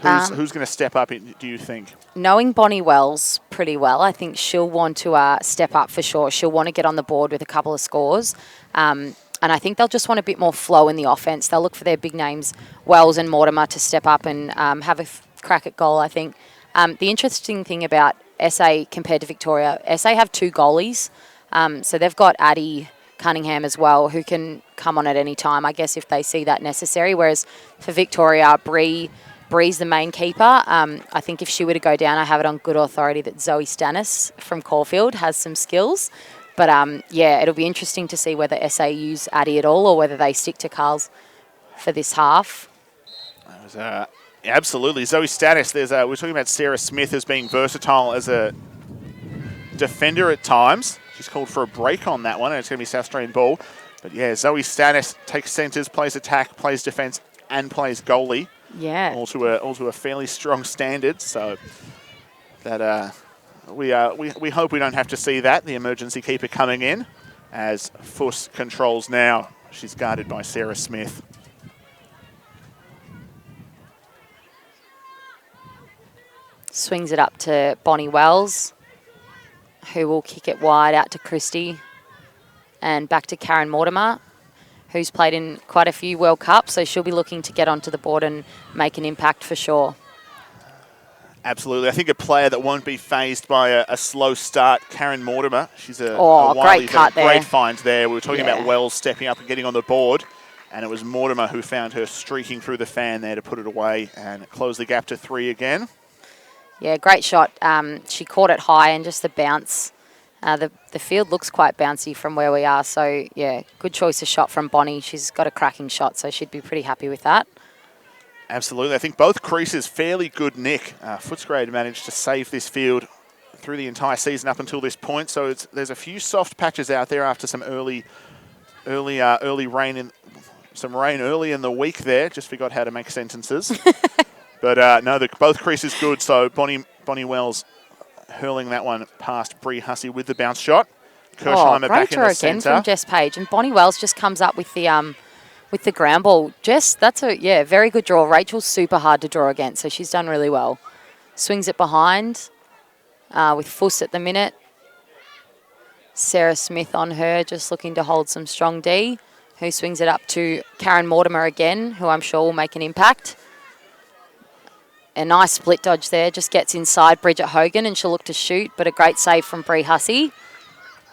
who's going to step up, do you think? Knowing Bonnie Wells pretty well, I think she'll want to step up for sure. She'll want to get on the board with a couple of scores. And I think they'll just want a bit more flow in the offense. They'll look for their big names, Wells and Mortimer, to step up and have a crack at goal, I think. The interesting thing about SA compared to Victoria, SA have 2 goalies. So they've got Addie Cunningham as well, who can come on at any time, I guess, if they see that necessary. Whereas for Victoria, Bree's the main keeper. I think if she were to go down, I have it on good authority that Zoe Stannis from Caulfield has some skills. But it'll be interesting to see whether SA use Addie at all or whether they stick to Carl's for this half. That was, absolutely. Zoe Stannis, we're talking about Sarah Smith as being versatile as a defender at times. She's called for a break on that one, and it's going to be South Australian ball. But yeah, Zoe Stannis takes centres, plays attack, plays defence, and plays goalie. Yeah. All to a fairly strong standard. So that we hope we don't have to see that, the emergency keeper coming in. as Fuss controls now. She's guarded by Sarah Smith. Swings it up to Bonnie Wells, who will kick it wide out to Christie. And back to Karen Mortimer, who's played in quite a few World Cups, so she'll be looking to get onto the board and make an impact for sure. Absolutely. I think a player that won't be phased by a slow start, Karen Mortimer. She's a great cut there. Great find there. We were talking Yeah. about Wells stepping up and getting on the board, and it was Mortimer who found her streaking through the fan there to put it away and close the gap to 3 again. Yeah, great shot. She caught it high and just the bounce. The field looks quite bouncy from where we are. So, yeah, good choice of shot from Bonnie. She's got a cracking shot, so she'd be pretty happy with that. Absolutely. I think both creases fairly good nick. Footscray managed to save this field through the entire season up until this point. So there's a few soft patches out there after some early rain some rain early in the week there. Just forgot how to make sentences. But no, both creases good. So Bonnie Wells hurling that one past Bree Hussey with the bounce shot. Kirshheimer back in the centre. Great draw again from Jess Page. And Bonnie Wells just comes up with the ground ball. Jess, that's a very good draw. Rachel's super hard to draw against, so she's done really well. Swings it behind with Fuss at the minute. Sarah Smith on her, just looking to hold some strong D, who swings it up to Karen Mortimer again, who I'm sure will make an impact. A nice split dodge there, just gets inside Bridget Hogan and she'll look to shoot, but a great save from Bree Hussey.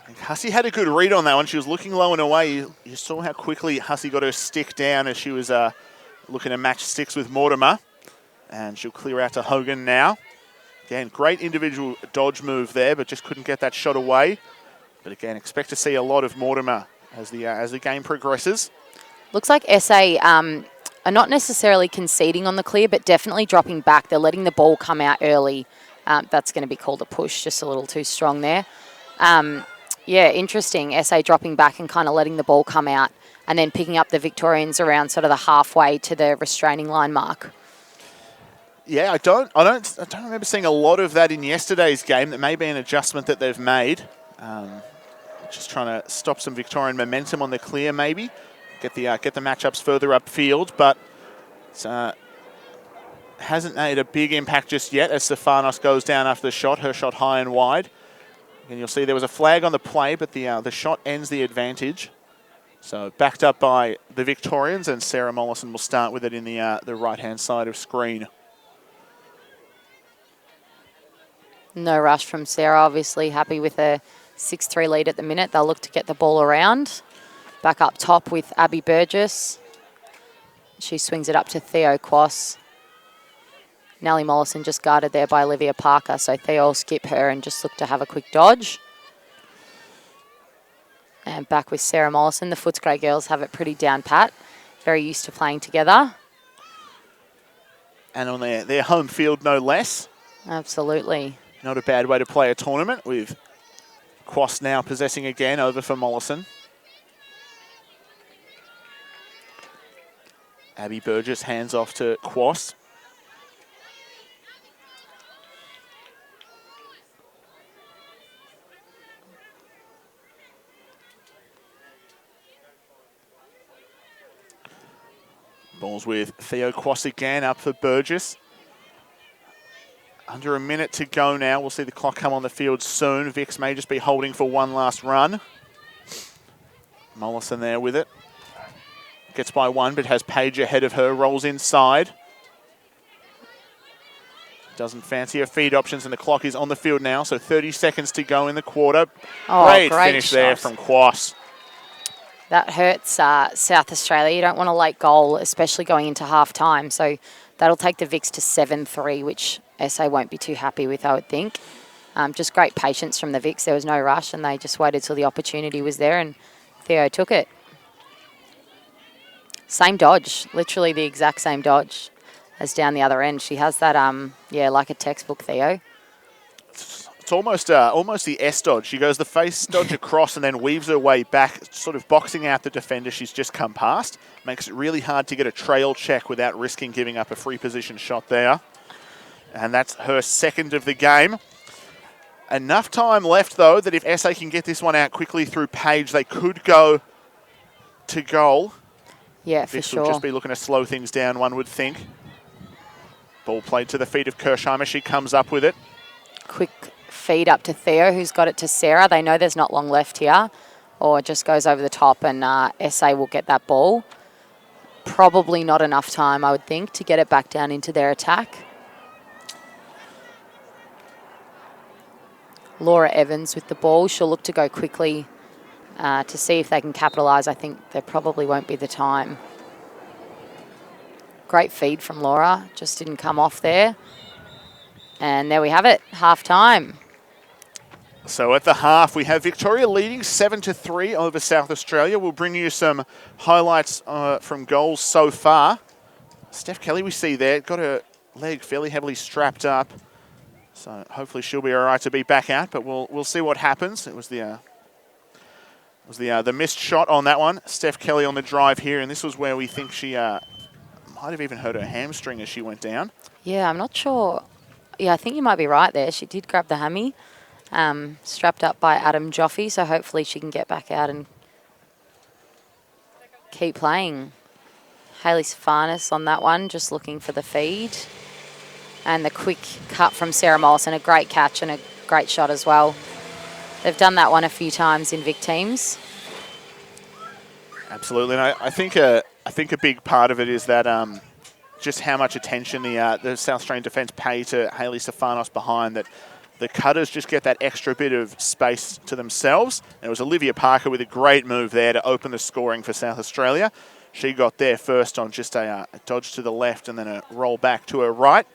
I think Hussey had a good read on that one. She was looking low and away. You saw how quickly Hussey got her stick down as she was looking to match sticks with Mortimer. And she'll clear out to Hogan now. Again, great individual dodge move there, but just couldn't get that shot away. But again, expect to see a lot of Mortimer as the game progresses. Looks like SA are not necessarily conceding on the clear, but definitely dropping back. They're letting the ball come out early. That's going to be called a push, just a little too strong there. Yeah, interesting. SA dropping back and kind of letting the ball come out and then picking up the Victorians around sort of the halfway to the restraining line mark. Yeah, I don't remember seeing a lot of that in yesterday's game. That may be an adjustment that they've made. Just trying to stop some Victorian momentum on the clear, maybe get the matchups further upfield, but hasn't made a big impact just yet as Stefanos goes down after the shot. Her shot high and wide. And you'll see there was a flag on the play, but the shot ends the advantage. So backed up by the Victorians, and Sarah Mollison will start with it in the right-hand side of screen. No rush from Sarah, obviously happy with a 6-3 lead at the minute. They'll look to get the ball around. Back up top with Abby Burgess. She swings it up to Theo Quass. Nellie Mollison just guarded there by Olivia Parker, so Theo will skip her and just look to have a quick dodge. And back with Sarah Mollison. The Footscray girls have it pretty down pat. Very used to playing together. And on their home field, no less. Absolutely. Not a bad way to play a tournament, with Quass now possessing again over for Mollison. Abby Burgess hands off to Quass. Ball's with Theo Quass again, up for Burgess. Under a minute to go now. We'll see the clock come on the field soon. Vix may just be holding for one last run. Mollison there with it. Gets by one, but has Page ahead of her. Rolls inside. Doesn't fancy her feed options, and the clock is on the field now. So 30 seconds to go in the quarter. Great finish shot there from Quass. That hurts South Australia. You don't want a late goal, especially going into half-time. So that'll take the Vix to 7-3, which SA won't be too happy with, I would think. Just great patience from the Vix. There was no rush, and they just waited till the opportunity was there, and Theo took it. Same dodge, literally the exact same dodge as down the other end. She has that, like a textbook, Theo. It's almost the S dodge. She goes the face dodge across and then weaves her way back, sort of boxing out the defender she's just come past. Makes it really hard to get a trail check without risking giving up a free position shot there. And that's her second of the game. Enough time left, though, that if SA can get this one out quickly through Page, they could go to goal. Yeah, for This would sure. just be looking to slow things down, one would think. Ball played to the feet of Kirshheimer. She comes up with it. Quick feed up to Theo, who's got it to Sarah. They know there's not long left here. Or it just goes over the top and SA will get that ball. Probably not enough time, I would think, to get it back down into their attack. Laura Evans with the ball. She'll look to go quickly to see if they can capitalise. I think there probably won't be the time. Great feed from Laura. Just didn't come off there. And there we have it, half time. So at the half, we have Victoria leading 7-3 over South Australia. We'll bring you some highlights from goals so far. Steph Kelly, we see there, got her leg fairly heavily strapped up. So hopefully she'll be all right to be back out, but we'll see what happens. It was the missed shot on that one. Steph Kelly on the drive here, and this was where we think she might have even hurt her hamstring as she went down. Yeah, I'm not sure. Yeah, I think you might be right there. She did grab the hammy, strapped up by Adam Joffe, so hopefully she can get back out and keep playing. Hayley Stefanis on that one, just looking for the feed. And the quick cut from Sarah Mollison, a great catch and a great shot as well. They've done that one a few times in Vic teams. Absolutely, and I think a big part of it is that just how much attention the South Australian defence pay to Hayley Stefanos behind, that the cutters just get that extra bit of space to themselves. And it was Olivia Parker with a great move there to open the scoring for South Australia. She got there first on just a dodge to the left and then a roll back to her right.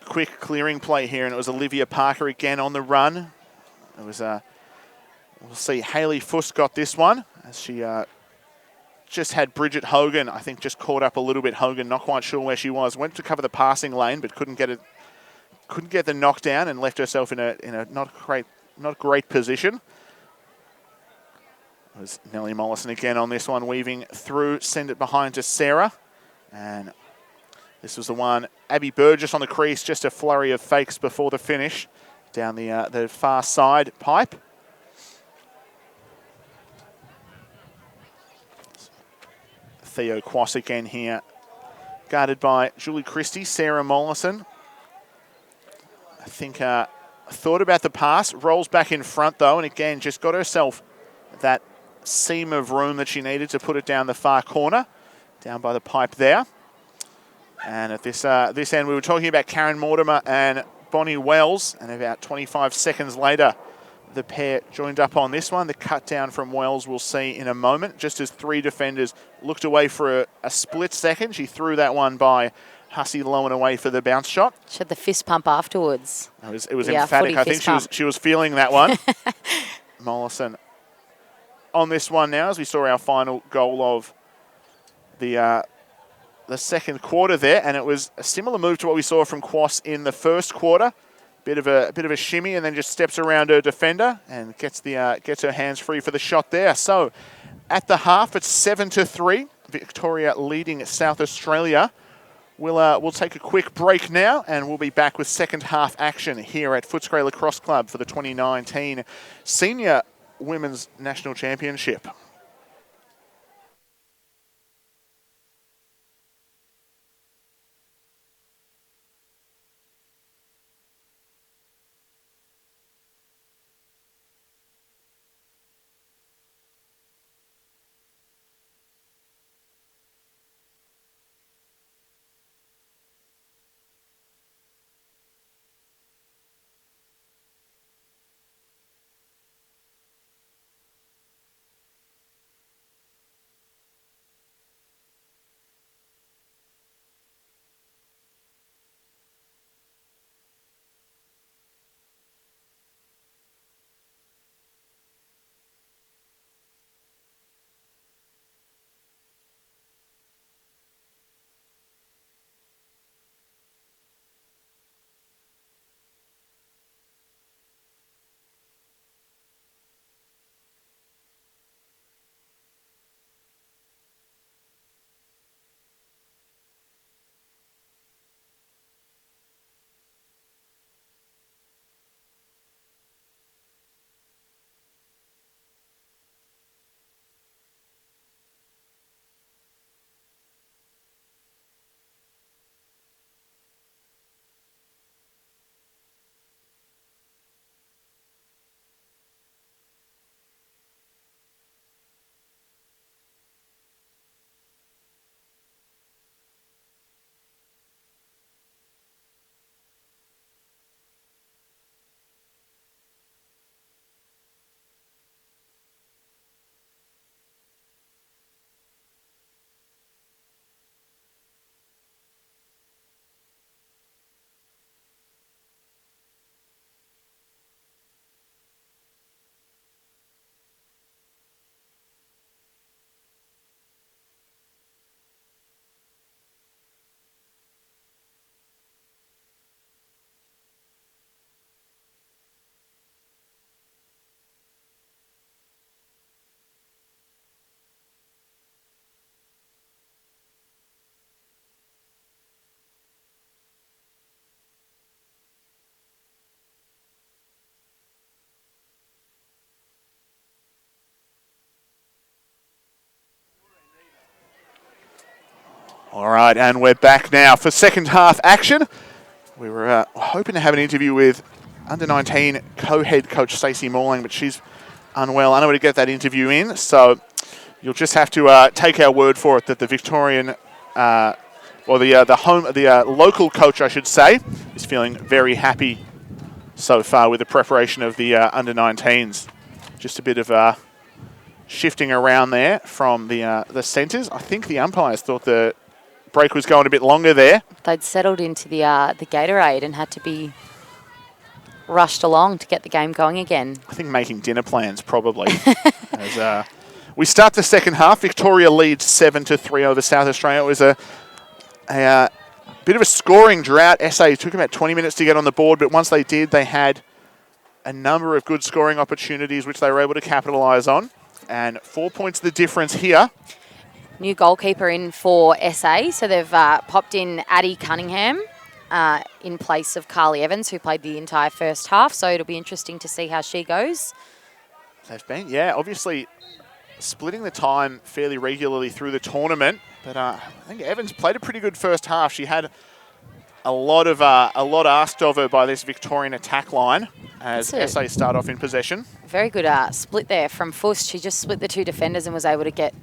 Quick clearing play here, and it was Olivia Parker again on the run. It was we'll see Hayley Fuss got this one as she just had Bridget Hogan, I think, just caught up a little bit. Hogan, not quite sure where she was. Went to cover the passing lane, but couldn't get the knockdown and left herself in a not great position. It was Nellie Mollison again on this one, weaving through, send it behind to Sarah. And this was the one, Abby Burgess on the crease, just a flurry of fakes before the finish down the far side pipe. Theo Quass again here, guarded by Julie Christie, Sarah Mollison. I think thought about the pass, rolls back in front though, and again just got herself that seam of room that she needed to put it down the far corner, down by the pipe there. And at this end, we were talking about Karen Mortimer and Bonnie Wells, and about 25 seconds later, the pair joined up on this one. The cut down from Wells we'll see in a moment. Just as three defenders looked away for a split second, she threw that one by Hussey low and away for the bounce shot. She had the fist pump afterwards. It was emphatic. I think she was feeling that one. Mollison on this one now, as we saw our final goal of the second quarter there, and it was a similar move to what we saw from Quass in the first quarter. Bit of a shimmy, and then just steps around her defender and gets her hands free for the shot there. So at the half, it's 7-3. Victoria leading South Australia. We'll take a quick break now, and we'll be back with second half action here at Footscray Lacrosse Club for the 2019 Senior Women's National Championship. All right, and we're back now for second half action. We were hoping to have an interview with under-19 co-head coach Stacey Morling, but she's unwell, unable to get that interview in. So you'll just have to take our word for it that the Victorian, the local coach, I should say, is feeling very happy so far with the preparation of the under-19s. Just a bit of shifting around there from the centres. I think the umpires thought the break was going a bit longer there. They'd settled into the Gatorade and had to be rushed along to get the game going again. I think making dinner plans probably. As we start the second half, Victoria leads 7-3 over South Australia. It was a bit of a scoring drought. SA took about 20 minutes to get on the board, but once they did, they had a number of good scoring opportunities which they were able to capitalise on. And 4 points the difference here. New goalkeeper in for SA, so they've popped in Addie Cunningham in place of Carly Evans, who played the entire first half, so it'll be interesting to see how she goes. They've been, obviously splitting the time fairly regularly through the tournament, but I think Evans played a pretty good first half. She had a lot asked of her by this Victorian attack line as SA start off in possession. Very good split there from Fuss. She just split the two defenders and was able to get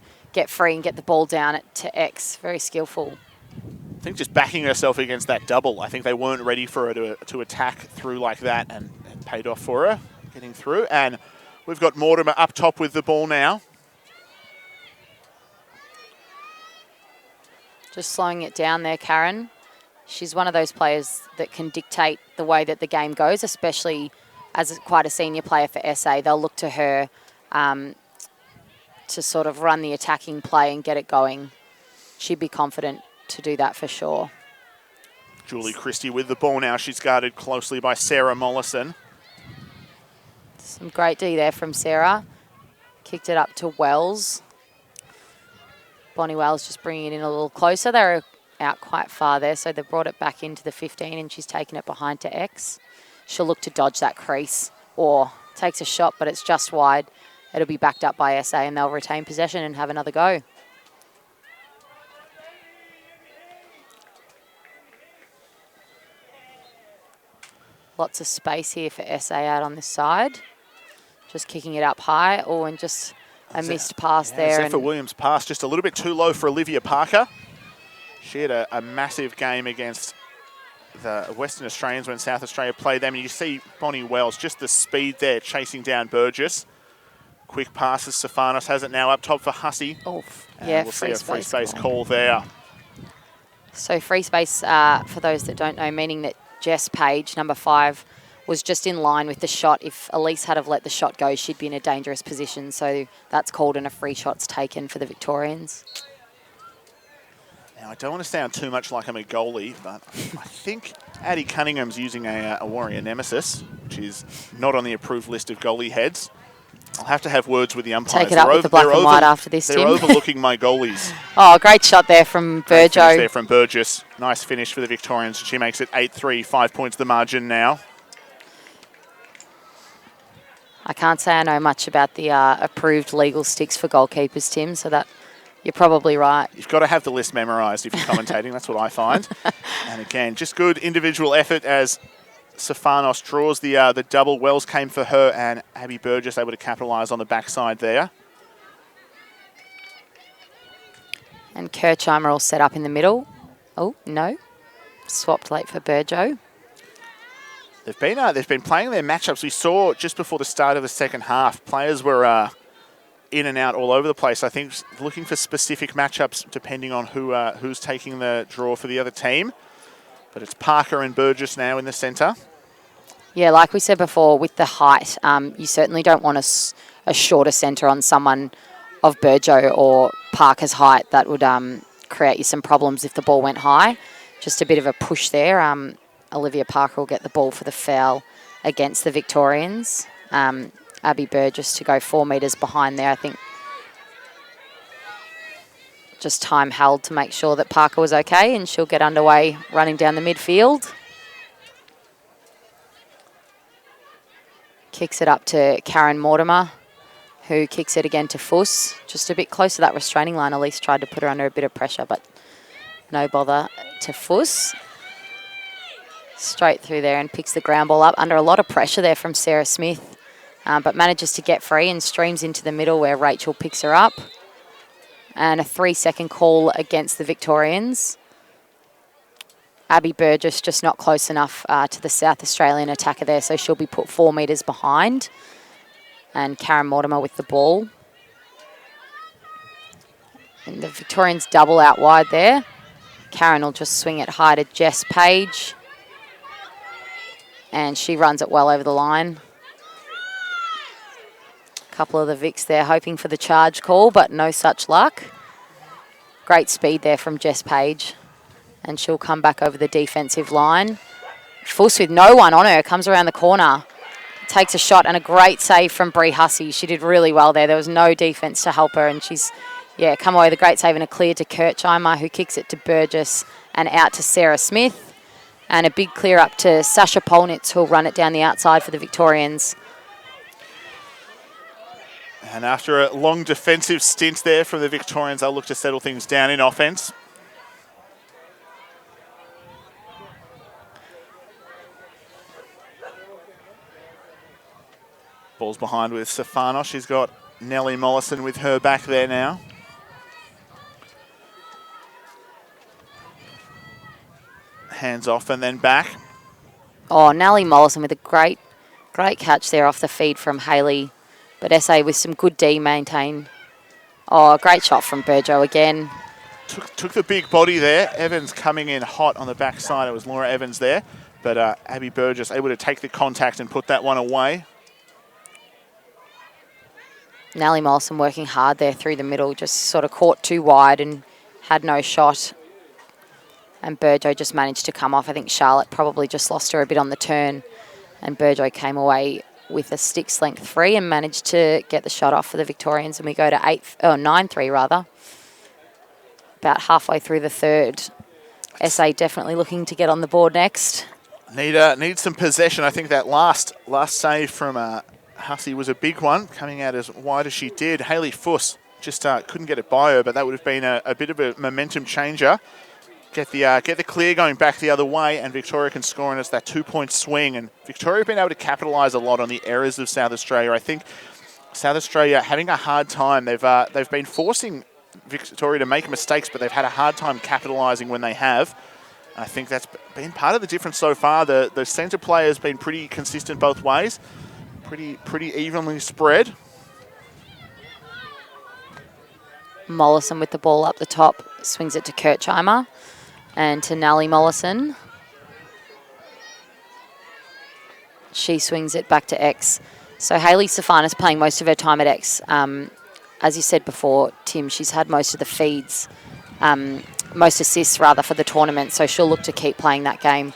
free and get the ball down to X. Very skillful. I think just backing herself against that double. I think they weren't ready for her to attack through like that, and it paid off for her getting through. And we've got Mortimer up top with the ball now. Just slowing it down there, Karen. She's one of those players that can dictate the way that the game goes, especially as quite a senior player for SA. They'll look to her to sort of run the attacking play and get it going. She'd be confident to do that for sure. Julie Christie with the ball now. She's guarded closely by Sarah Mollison. Some great D there from Sarah. Kicked it up to Wells. Bonnie Wells just bringing it in a little closer. They were out quite far there, so they brought it back into the 15 and she's taken it behind to X. She'll look to dodge that crease or takes a shot, but it's just wide. It'll be backed up by SA and they'll retain possession and have another go. Lots of space here for SA out on this side. Just kicking it up high. Oh, and just a missed pass there. Zephyr Williams' pass just a little bit too low for Olivia Parker. She had a massive game against the Western Australians when South Australia played them. And you see Bonnie Wells, just the speed there, chasing down Burgess. Quick passes. Stefanos has it now up top for Hussey. Oh, yeah, we'll see a free space call there. So free space, for those that don't know, meaning that Jess Page, number 5, was just in line with the shot. If Elise had have let the shot go, she'd be in a dangerous position. So that's called and a free shot's taken for the Victorians. Now, I don't want to sound too much like I'm a goalie, but I think Addie Cunningham's using a Warrior Nemesis, which is not on the approved list of goalie heads. I'll have to have words with the umpires. Take it up with the black and white after this, Tim. They're overlooking my goalies. Oh, great shot there from Burjo. There from Burgess. Nice finish for the Victorians. She makes it 8-3, 5 points the margin now. I can't say I know much about the approved legal sticks for goalkeepers, Tim, so that you're probably right. You've got to have the list memorised if you're commentating. That's what I find. And again, just good individual effort as Stefanos draws the double. Wells came for her and Abby Burgess able to capitalise on the backside there. And Kirchheimer all set up in the middle. Oh, no. Swapped late for Burjo. They've been playing their matchups. We saw just before the start of the second half, players were in and out all over the place. I think looking for specific matchups depending on who's taking the draw for the other team. But it's Parker and Burgess now in the centre. Yeah, like we said before, with the height, you certainly don't want a shorter centre on someone of Burjo or Parker's height. That would create you some problems if the ball went high. Just a bit of a push there. Olivia Parker will get the ball for the foul against the Victorians. Abby Burgess to go 4 metres behind there, I think. Just time held to make sure that Parker was okay and she'll get underway running down the midfield. Kicks it up to Karen Mortimer, who kicks it again to Fuss. Just a bit close to that restraining line. Elise tried to put her under a bit of pressure, but No bother to Fuss. Straight through there and picks the ground ball up under a lot of pressure there from Sarah Smith, but manages to get free and streams into the middle where Rachel picks her up. And a 3-second call against the Victorians. Abby Burgess just not close enough to the South Australian attacker there, so she'll be put 4 metres behind. And Karen Mortimer with the ball. And the Victorians double out wide there. Karen will just swing it high to Jess Page. And she runs it well over the line. Couple of the Vics there hoping for the charge call, but no such luck. Great speed there from Jess Page. And she'll come back over the defensive line. Fuss with no one on her, comes around the corner. Takes a shot and a great save from Bree Hussey. She did really well there. There was no defence to help her, and she's, come away with a great save and a clear to Kirchheimer, who kicks it to Burgess and out to Sarah Smith. And a big clear up to Sasha Polnitz, who'll run it down the outside for the Victorians. And after a long defensive stint there from the Victorians, they'll look to settle things down in offence. Ball's behind with Safano. She's got Nellie Mollison with her back there now. Hands off and then back. Oh, Nellie Mollison with a great catch there off the feed from Hayley. But SA with some good D maintain. Oh, great shot from Burjo again. Took the big body there. Evans coming in hot on the backside. It was Laura Evans there. But Abby Burgess able to take the contact and put that one away. Nellie Mollison working hard there through the middle. Just sort of caught too wide and had no shot. And Burjo just managed to come off. I think Charlotte probably just lost her a bit on the turn. And Burjo came away with a sticks length free and managed to get the shot off for the Victorians. And we go to 9-3 rather. About halfway through the third. SA definitely looking to get on the board next. Need some possession. I think that last save from Hussey was a big one, coming out as wide as she did. Hayley Fuss just couldn't get it by her, but that would have been a bit of a momentum changer. Get the clear going back the other way, and Victoria can score, and it's that 2-point swing. And Victoria have been able to capitalise a lot on the errors of South Australia. I think South Australia having a hard time. They've been forcing Victoria to make mistakes, but they've had a hard time capitalising when they have. I think that's been part of the difference so far. The centre player has been pretty consistent both ways, pretty evenly spread. Mollison with the ball up the top, swings it to Kirchheimer. And to Nellie Mollison. She swings it back to X. So Hayley Safana's playing most of her time at X. As you said before, Tim, she's had most of the feeds, most assists rather for the tournament. So she'll look to keep playing that game.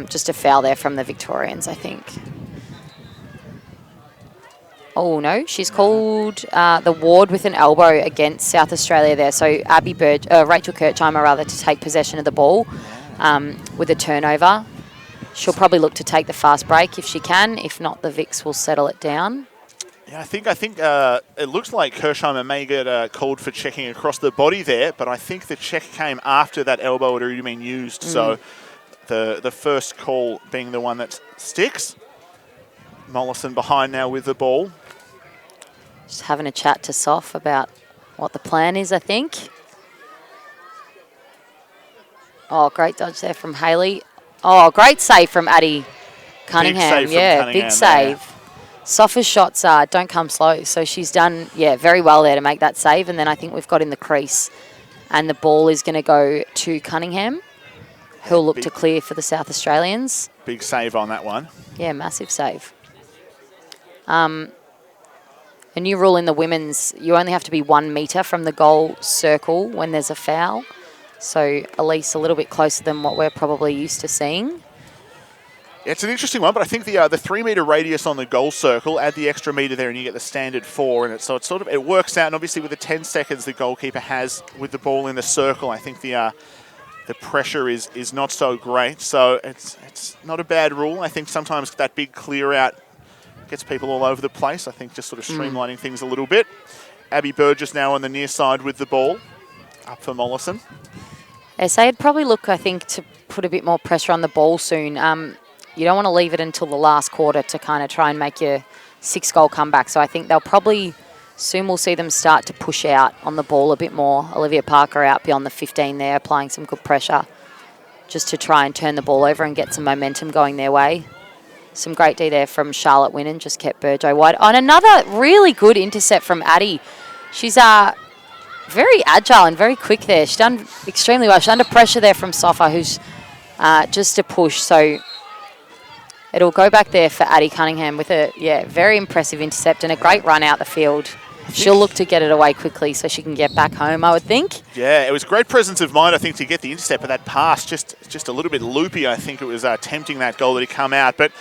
Just a foul there from the Victorians, I think. Oh, no, she's called the ward with an elbow against South Australia there. So Rachel Kirchheimer, rather, to take possession of the ball with a turnover. She'll probably look to take the fast break if she can. If not, the Vics will settle it down. Yeah, I think it looks like Kirchheimer may get called for checking across the body there, but I think the check came after that elbow had already been used. So the first call being the one that sticks. Mollison behind now with the ball. Just having a chat to Soph about what the plan is, I think. Oh, great dodge there from Hayley. Oh, great save from Addie Cunningham. Big save. Soph's shots don't come slow, so she's done very well there to make that save. And then I think we've got in the crease, and the ball is going to go to Cunningham, who'll look to clear for the South Australians. Big save on that one. Yeah, massive save. A new rule in the women's, you only have to be 1 metre from the goal circle when there's a foul. So Elise a little bit closer than what we're probably used to seeing. Yeah, it's an interesting one, but I think the 3 metre radius on the goal circle, add the extra metre there and you get the standard 4. And it works out. And obviously with the 10 seconds the goalkeeper has with the ball in the circle, I think the pressure is not so great. So it's not a bad rule. I think sometimes that big clear out gets people all over the place. I think just sort of streamlining things a little bit. Abby Burgess now on the near side with the ball. Up for Mollison. SA would probably look, I think, to put a bit more pressure on the ball soon. You don't want to leave it until the last quarter to kind of try and make your 6-goal comeback. So I think they'll probably, soon we'll see them start to push out on the ball a bit more. Olivia Parker out beyond the 15 there, applying some good pressure just to try and turn the ball over and get some momentum going their way. Some great D there from Charlotte Winnan, just kept Burjo wide. On another really good intercept from Addie. She's very agile and very quick there. She's done extremely well. She's under pressure there from Sofa, who's just a push. So it'll go back there for Addie Cunningham with a very impressive intercept and a great run out the field. She'll look to get it away quickly so she can get back home, I would think. Yeah, it was great presence of mind, I think, to get the intercept, but that pass just a little bit loopy. I think it was tempting that goal that had come out. But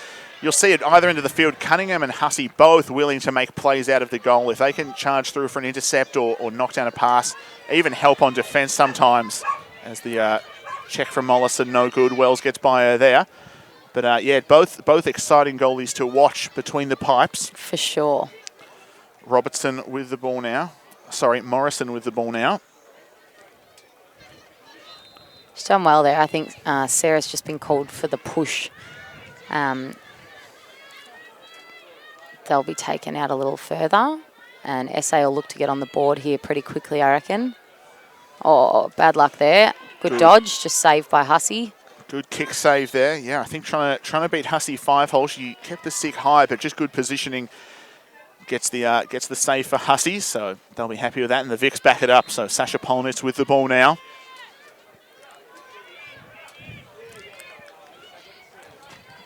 you'll see at either end of the field, Cunningham and Hussey both willing to make plays out of the goal. If they can charge through for an intercept or knock down a pass, even help on defence sometimes, as the check from Mollison, no good. Wells gets by her there. But yeah, both exciting goalies to watch between the pipes. For sure. Robertson with the ball now. Sorry, Morrison with the ball now. She's done well there. I think Sarah's just been called for the push. They'll be taken out a little further. And SA will look to get on the board here pretty quickly, I reckon. Oh, bad luck there. Good dodge, just saved by Hussey. Good kick save there. Yeah, I think trying to beat Hussey 5-hole. She kept the stick high, but just good positioning. Gets the save for Hussey, so they'll be happy with that. And the Vics back it up. So Sasha Polnitz with the ball now.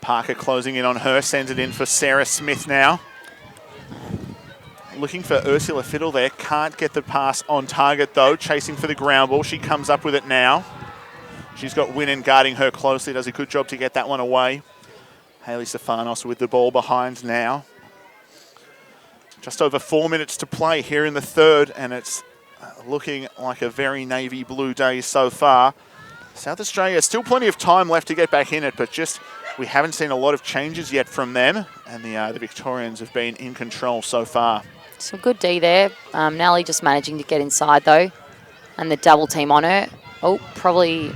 Parker closing in on her, sends it in for Sarah Smith now. Looking for Ursula Fiddle there. Can't get the pass on target though. Chasing for the ground ball. She comes up with it now. She's got Winnan guarding her closely. Does a good job to get that one away. Hayley Stefanos with the ball behind now. Just over 4 minutes to play here in the third, and it's looking like a very navy blue day so far. South Australia, still plenty of time left to get back in it, but just we haven't seen a lot of changes yet from them, and the Victorians have been in control so far. Some good D there. Nelly just managing to get inside though, and the double team on her. Oh, probably a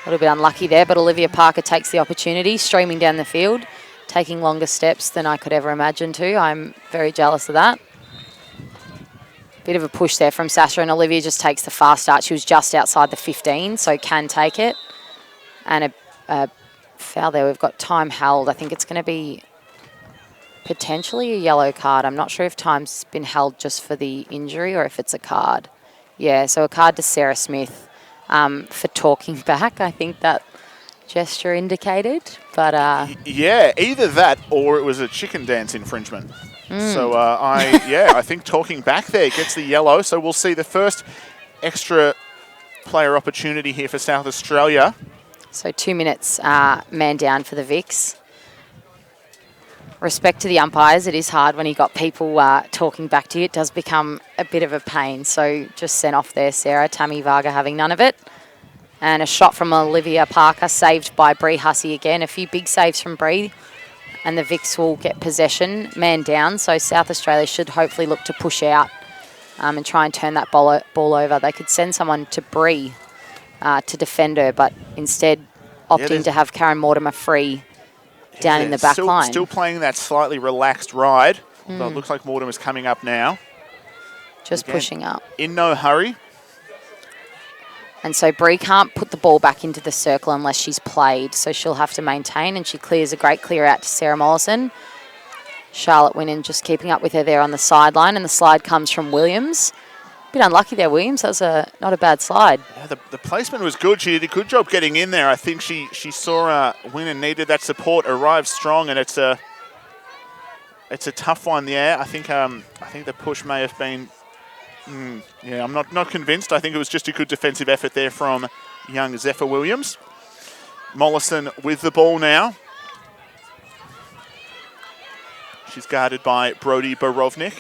little bit unlucky there, but Olivia Parker takes the opportunity, streaming down the field, taking longer steps than I could ever imagine to. I'm very jealous of that. Bit of a push there from Sasha, and Olivia just takes the fast start. She was just outside the 15, so can take it. And a foul there. We've got time held. I think it's going to be potentially a yellow card. I'm not sure if time's been held just for the injury or if it's a card. Yeah, so a card to Sarah Smith for talking back. I think that gesture indicated, but yeah, either that or it was a chicken dance infringement. So I think talking back there gets the yellow. So we'll see the first extra player opportunity here for South Australia. So 2 minutes man down for the Vics. Respect to the umpires. It is hard when you got people talking back to you. It does become a bit of a pain. So just sent off there, Sarah. Tammy Varga having none of it. And a shot from Olivia Parker, saved by Bree Hussey again. A few big saves from Bree, and the Vics will get possession, man down. So South Australia should hopefully look to push out and try and turn that ball over. They could send someone to Bree to defend her, but instead opting to have Karen Mortimer free down in the back line. Still playing that slightly relaxed ride. Although it looks like Mortimer's coming up now. Just again, pushing up. In no hurry. And so Bree can't put the ball back into the circle unless she's played, so she'll have to maintain, and she clears a great clear out to Sarah Mollison. Charlotte Winnan just keeping up with her there on the sideline, and the slide comes from Williams. A bit unlucky there, Williams. That was not a bad slide. Yeah, the placement was good. She did a good job getting in there. I think she saw Winnan needed that support, arrived strong, and it's a tough one there. I think the push may have been. Yeah, I'm not convinced. I think it was just a good defensive effort there from young Zephyr Williams. Mollison with the ball now. She's guarded by Brodie Borovnik.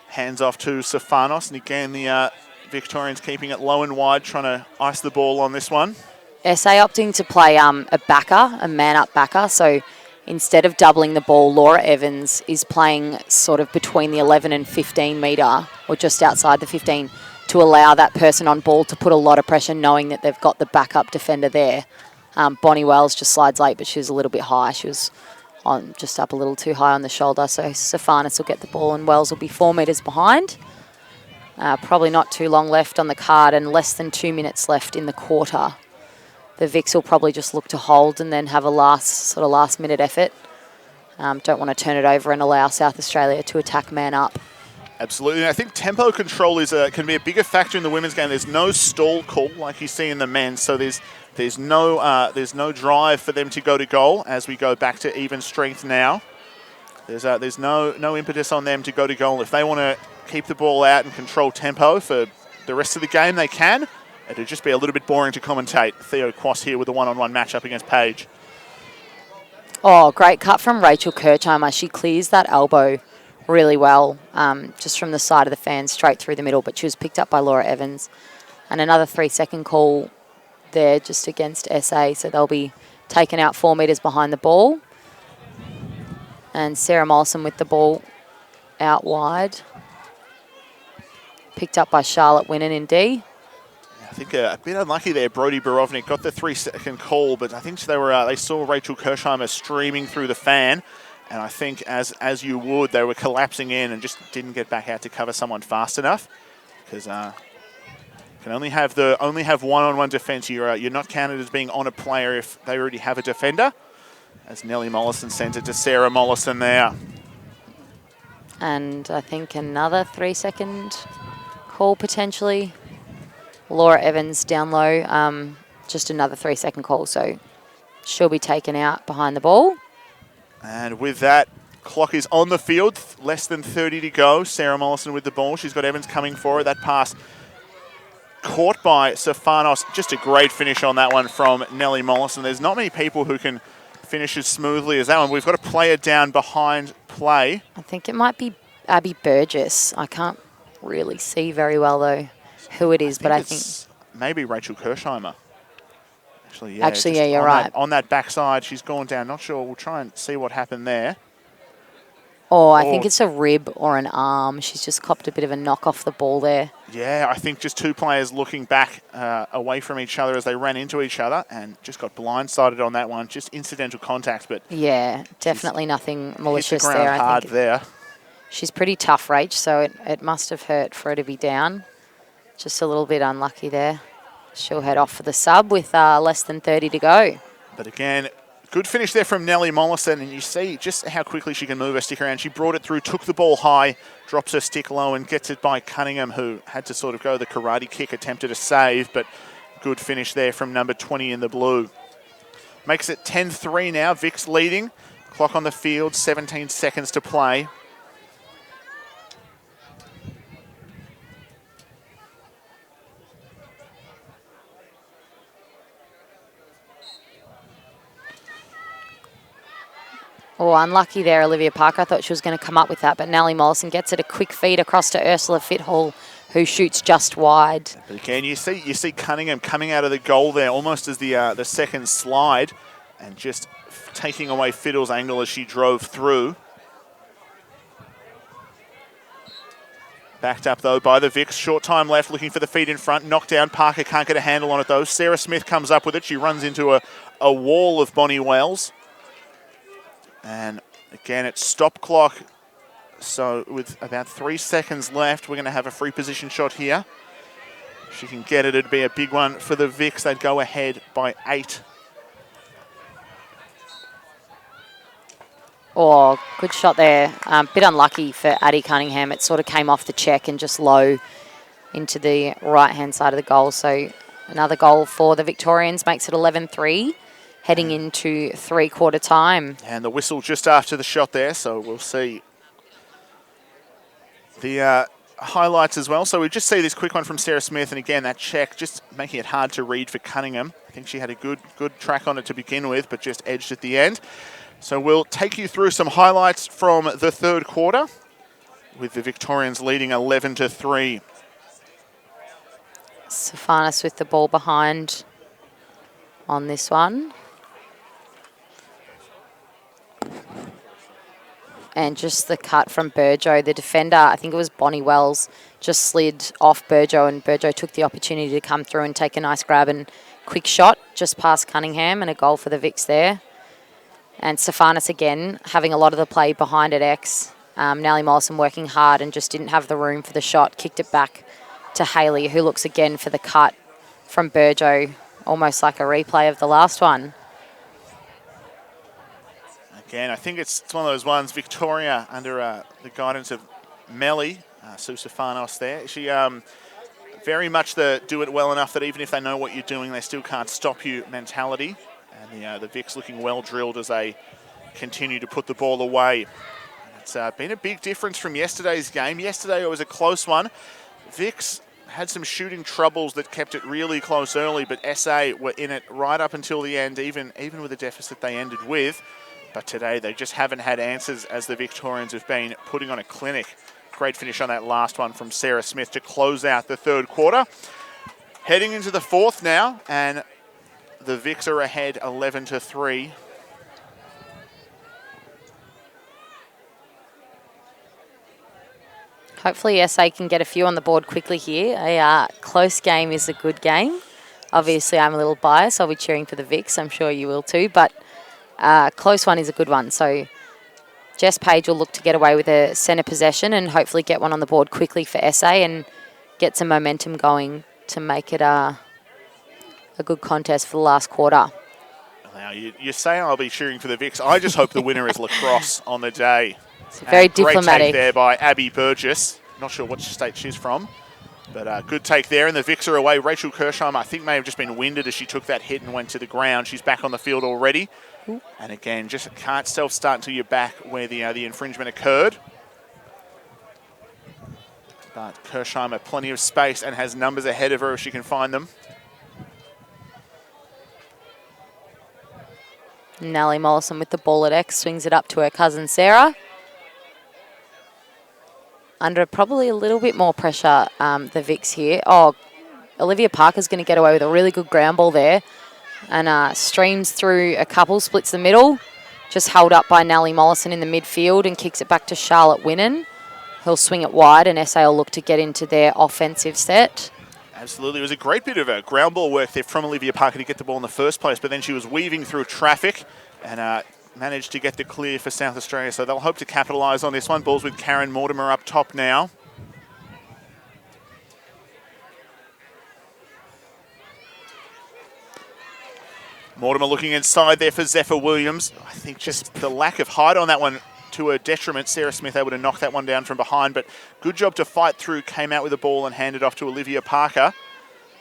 Hands off to Stefanos, and again the Victorians keeping it low and wide, trying to ice the ball on this one. SA opting to play a backer, a man-up backer, so instead of doubling the ball, Laura Evans is playing sort of between the 11 and 15 metre, or just outside the 15, to allow that person on ball to put a lot of pressure, knowing that they've got the backup defender there. Bonnie Wells just slides late, but she was a little bit high. She was on just up a little too high on the shoulder. So Stefanis will get the ball and Wells will be 4 metres behind. Probably not too long left on the card and less than 2 minutes left in the quarter. The VICs will probably just look to hold and then have a last minute effort. Don't want to turn it over and allow South Australia to attack man up. Absolutely. I think tempo control can be a bigger factor in the women's game. There's no stall call like you see in the men's, so there's no drive for them to go to goal as we go back to even strength now. There's no impetus on them to go to goal. If they want to keep the ball out and control tempo for the rest of the game, they can. It'd just be a little bit boring to commentate. Theo Quast here with a one-on-one matchup against Paige. Oh, great cut from Rachel Kirchheimer. She clears that elbow really well, just from the side of the fan straight through the middle, but she was picked up by Laura Evans. And another 3-second call there just against SA, so they'll be taken out 4 metres behind the ball. And Sarah Mollison with the ball out wide. Picked up by Charlotte Winnan in D. I think a bit unlucky there. Brodie Borovnik got the 3-second call, but I think they saw Rachel Kirchheimer streaming through the fan, and I think as you would, they were collapsing in and just didn't get back out to cover someone fast enough because can only have one-on-one defence. You're not counted as being on a player if they already have a defender. As Nellie Mollison sent it to Sarah Mollison there. And I think another 3-second call potentially. Laura Evans down low, just another 3-second call, so she'll be taken out behind the ball. And with that, clock is on the field, less than 30 to go. Sarah Mollison with the ball. She's got Evans coming for her. That pass caught by Stefanos. Just a great finish on that one from Nellie Mollison. There's not many people who can finish as smoothly as that one. We've got a player down behind play. I think it might be Abby Burgess. I can't really see very well, though, who it is, but I think maybe Rachel Kirchheimer. Actually, yeah, you're right. On that backside, she's gone down. Not sure. We'll try and see what happened there. I think it's a rib or an arm. She's just copped a bit of a knock off the ball there. Yeah, I think just two players looking back away from each other as they ran into each other and just got blindsided on that one. Just incidental contact, but yeah, definitely nothing malicious hit the ground there. hard I think there. She's pretty tough, Rach, so it must have hurt for her to be down. Just a little bit unlucky there. She'll head off for the sub with less than 30 to go. But again, good finish there from Nellie Mollison, and you see just how quickly she can move her stick around. She brought it through, took the ball high, drops her stick low, and gets it by Cunningham, who had to sort of go the karate kick, attempted a save, but good finish there from number 20 in the blue. Makes it 10-3 now. Vic's leading. Clock on the field, 17 seconds to play. Oh, unlucky there, Olivia Parker. I thought she was going to come up with that, but Nellie Mollison gets it a quick feed across to Ursula Fithall, who shoots just wide. But again, you see Cunningham coming out of the goal there, almost as the second slide, and just taking away Fiddle's angle as she drove through. Backed up, though, by the Vics. Short time left, looking for the feed in front. Knocked down. Parker can't get a handle on it, though. Sarah Smith comes up with it. She runs into a wall of Bonnie Wells. And again, it's stop clock. So with about 3 seconds left, we're going to have a free position shot here. If she can get it, it'd be a big one for the Vics. They'd go ahead by 8. Oh, good shot there. Bit unlucky for Addie Cunningham. It sort of came off the check and just low into the right-hand side of the goal. So another goal for the Victorians makes it 11-3. Heading into three-quarter time. And the whistle just after the shot there, so we'll see the highlights as well. So we just see this quick one from Sarah Smith, and again, that check just making it hard to read for Cunningham. I think she had a good track on it to begin with, but just edged at the end. So we'll take you through some highlights from the third quarter, with the Victorians leading 11-3. Stefanis with the ball behind on this one. And just the cut from Burjo, the defender, I think it was Bonnie Wells, just slid off Burjo, and Burjo took the opportunity to come through and take a nice grab and quick shot just past Cunningham, and a goal for the Vics there. And Stefanis again having a lot of the play behind at X. Nellie Mollison working hard and just didn't have the room for the shot, kicked it back to Haley, who looks again for the cut from Burjo, almost like a replay of the last one. Again, I think it's one of those ones, Victoria, under the guidance of Melly, Sue Stefanos there. She very much the do it well enough that even if they know what you're doing, they still can't stop you mentality. And the Vics looking well drilled as they continue to put the ball away. It's been a big difference from yesterday's game. Yesterday it was a close one. Vics had some shooting troubles that kept it really close early, but SA were in it right up until the end, even with the deficit they ended with. But today they just haven't had answers as the Victorians have been putting on a clinic. Great finish on that last one from Sarah Smith to close out the third quarter. Heading into the fourth now, and the Vics are ahead 11-3. Hopefully SA can get a few on the board quickly here. A close game is a good game. Obviously, I'm a little biased. I'll be cheering for the Vics. I'm sure you will too. But close one is a good one. So Jess Page will look to get away with a centre possession and hopefully get one on the board quickly for SA and get some momentum going to make it a good contest for the last quarter. Now, you say I'll be cheering for the Vics. I just hope the winner is lacrosse on the day. It's very diplomatic. Great take there by Abby Burgess. Not sure which state she's from, but good take there. And the Vics are away. Rachel Kirschheim, I think, may have just been winded as she took that hit and went to the ground. She's back on the field already. Ooh. And again, just can't self-start until you're back where the infringement occurred. But Kirschheim had plenty of space and has numbers ahead of her if she can find them. Nellie Mollison with the ball at X, swings it up to her cousin Sarah. Under probably a little bit more pressure, the Vics here. Oh, Olivia Parker's going to get away with a really good ground ball there. And streams through a couple, splits the middle. Just held up by Nellie Mollison in the midfield and kicks it back to Charlotte Winnan. He'll swing it wide and SA will look to get into their offensive set. Absolutely. It was a great bit of ground ball work there from Olivia Parker to get the ball in the first place, but then she was weaving through traffic and managed to get the clear for South Australia. So they'll hope to capitalise on this one. Ball's with Karen Mortimer up top now. Mortimer looking inside there for Zephyr Williams. I think just the lack of height on that one to her detriment. Sarah Smith able to knock that one down from behind, but good job to fight through, came out with the ball and handed off to Olivia Parker.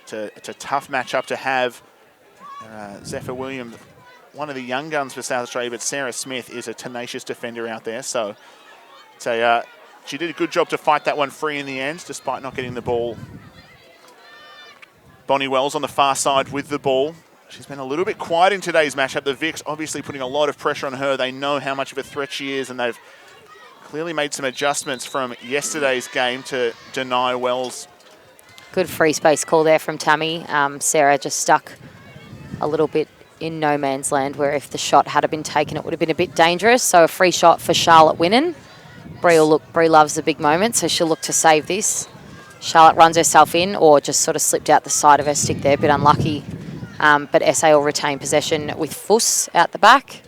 It's a tough matchup to have. Zephyr Williams, one of the young guns for South Australia, but Sarah Smith is a tenacious defender out there. So she did a good job to fight that one free in the end, despite not getting the ball. Bonnie Wells on the far side with the ball. She's been a little bit quiet in today's matchup. The Vics obviously putting a lot of pressure on her. They know how much of a threat she is, and they've clearly made some adjustments from yesterday's game to deny Wells. Good free space call there from Tammy. Sarah just stuck a little bit in no man's land, where if the shot had been taken, it would have been a bit dangerous. So a free shot for Charlotte Winnan. Bree loves the big moment, so she'll look to save this. Charlotte runs herself in, or just sort of slipped out the side of her stick there, a bit unlucky. But SA will retain possession with Fuss out the back.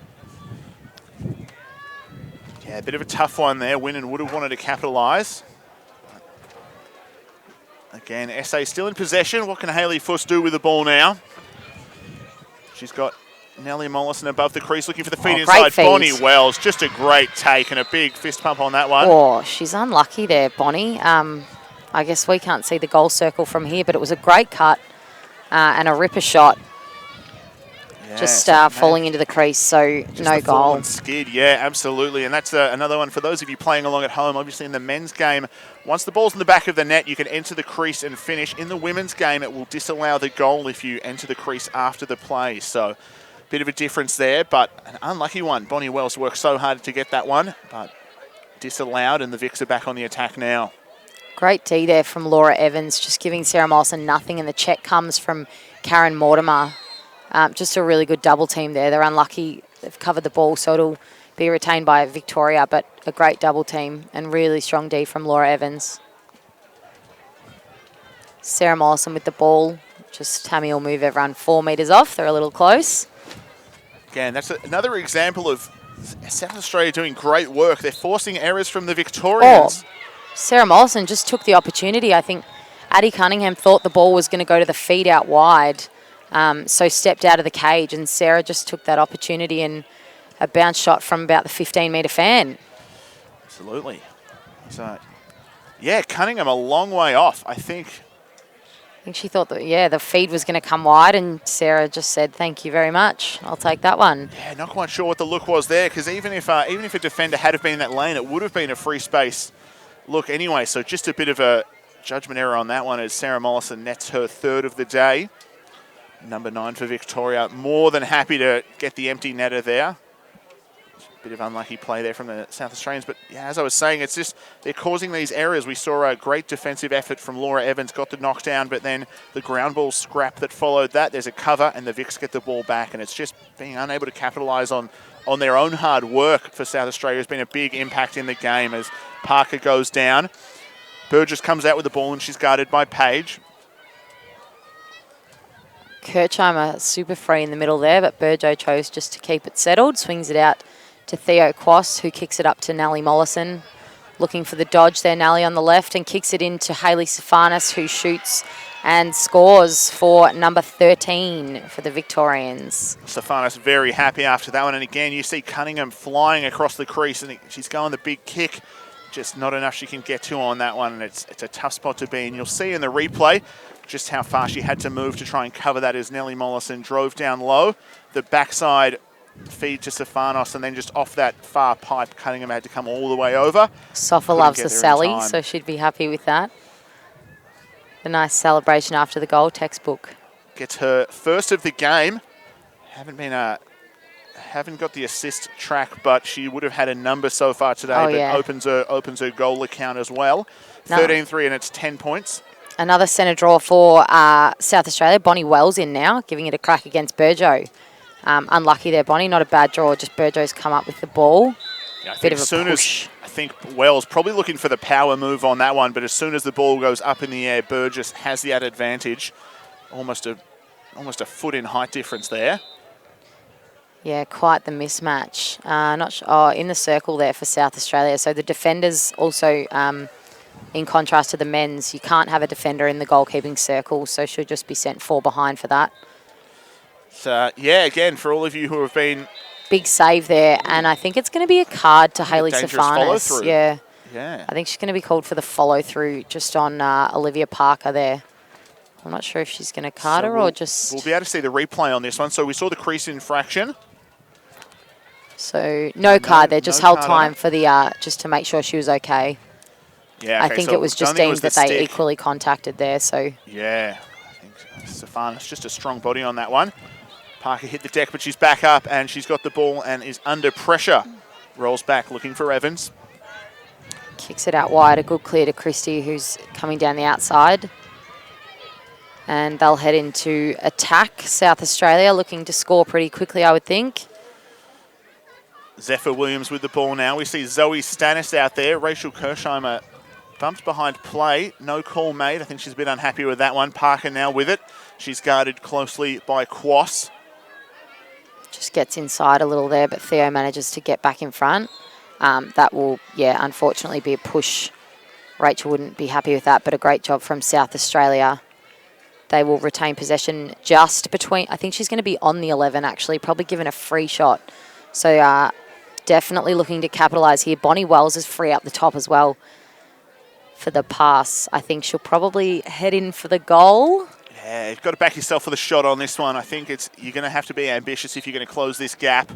Yeah, a bit of a tough one there. Winnan would have wanted to capitalise. Again, SA still in possession. What can Hayley Fuss do with the ball now? She's got Nellie Mollison above the crease looking for the feed inside. Bonnie Wells, just a great take and a big fist pump on that one. Oh, she's unlucky there, Bonnie. I guess we can't see the goal circle from here, but it was a great cut and a ripper shot. Yeah, just falling into the crease, so no goal. And skid, yeah, absolutely. And that's another one for those of you playing along at home. Obviously, in the men's game, once the ball's in the back of the net, you can enter the crease and finish. In the women's game, it will disallow the goal if you enter the crease after the play. So, bit of a difference there, but an unlucky one. Bonnie Wells worked so hard to get that one, but disallowed, and the Vics are back on the attack now. Great D there from Laura Evans, just giving Sarah Mollison nothing, and the check comes from Karen Mortimer. Just a really good double team there. They're unlucky. They've covered the ball, so it'll be retained by Victoria, but a great double team and really strong D from Laura Evans. Sarah Mollison with the ball. Just Tammy will move everyone 4 metres off. They're a little close. Again, that's another example of South Australia doing great work. They're forcing errors from the Victorians. Sarah Mollison just took the opportunity. I think Addie Cunningham thought the ball was going to go to the feed out wide, so stepped out of the cage, and Sarah just took that opportunity and a bounce shot from about the 15-metre fan. Absolutely. So, yeah, Cunningham a long way off, I think. I think she thought that, the feed was going to come wide, and Sarah just said, thank you very much. I'll take that one. Yeah, not quite sure what the look was there, because even if a defender had have been in that lane, it would have been a free space look anyway. So just a bit of a judgment error on that one as Sarah Mollison nets her 3rd of the day. Number 9 for Victoria. More than happy to get the empty netter there. Bit of unlucky play there from the South Australians. But yeah, as I was saying, it's just they're causing these errors. We saw a great defensive effort from Laura Evans, got the knockdown, but then the ground ball scrap that followed that. There's a cover and the Vics get the ball back, and it's just being unable to capitalise on their own hard work for South Australia has been a big impact in the game as Parker goes down. Burgess comes out with the ball and she's guarded by Page. Kirchheimer super free in the middle there, but Burjo chose just to keep it settled. Swings it out to Theo Quass, who kicks it up to Nally Mollison. Looking for the dodge there, Nally on the left, and kicks it into Hayley Stefanis, who shoots and scores for number 13 for the Victorians. Stefanis very happy after that one. And again, you see Cunningham flying across the crease and she's going the big kick. Just not enough she can get to on that one. And it's a tough spot to be in. You'll see in the replay just how far she had to move to try and cover that as Nellie Mollison drove down low. The backside feed to Stefanos, and then just off that far pipe, Cunningham had to come all the way over. Sofa loves a Sally, so she'd be happy with that. A nice celebration after the goal, textbook. Gets her 1st of the game. Haven't got the assist track, but she would have had a number so far today. Opens her goal account as well. 13-3, and it's 10 points. Another centre draw for South Australia. Bonnie Wells in now, giving it a crack against Burjo. Unlucky there, Bonnie. Not a bad draw. Just Burjo's come up with the ball. Yeah, I think Wells probably looking for the power move on that one, but as soon as the ball goes up in the air, Burgess has the added advantage. Almost a foot in height difference there. Yeah, quite the mismatch. In the circle there for South Australia. So the defenders also, in contrast to the men's, you can't have a defender in the goalkeeping circle, so she'll just be sent 4 behind for that. So, yeah, again, for all of you who have been... Big save there, and I think it's going to be a card to Hayley Stefanis. Yeah. I think she's going to be called for the follow-through just on Olivia Parker there. I'm not sure if she's going to card her or just... We'll be able to see the replay on this one. So we saw the crease infraction. So no card there, just held time for the just to make sure she was okay. Yeah, okay, I think it was just deemed that they equally contacted there. So yeah, I think Stefanis just a strong body on that one. Parker hit the deck, but she's back up and she's got the ball and is under pressure. Rolls back, looking for Evans. Kicks it out wide. A good clear to Christie, who's coming down the outside. And they'll head into attack. South Australia looking to score pretty quickly, I would think. Zephyr Williams with the ball now. We see Zoe Stannis out there. Rachel Kirchheimer bumped behind play. No call made. I think she's a bit unhappy with that one. Parker now with it. She's guarded closely by Quass. Just gets inside a little there, but Theo manages to get back in front. That will, unfortunately be a push. Rachel wouldn't be happy with that, but a great job from South Australia. They will retain possession just between... I think she's going to be on the 11, actually, probably given a free shot. So definitely looking to capitalise here. Bonnie Wells is free up the top as well for the pass. I think she'll probably head in for the goal. Yeah, you've got to back yourself for the shot on this one. I think you're going to have to be ambitious if you're going to close this gap.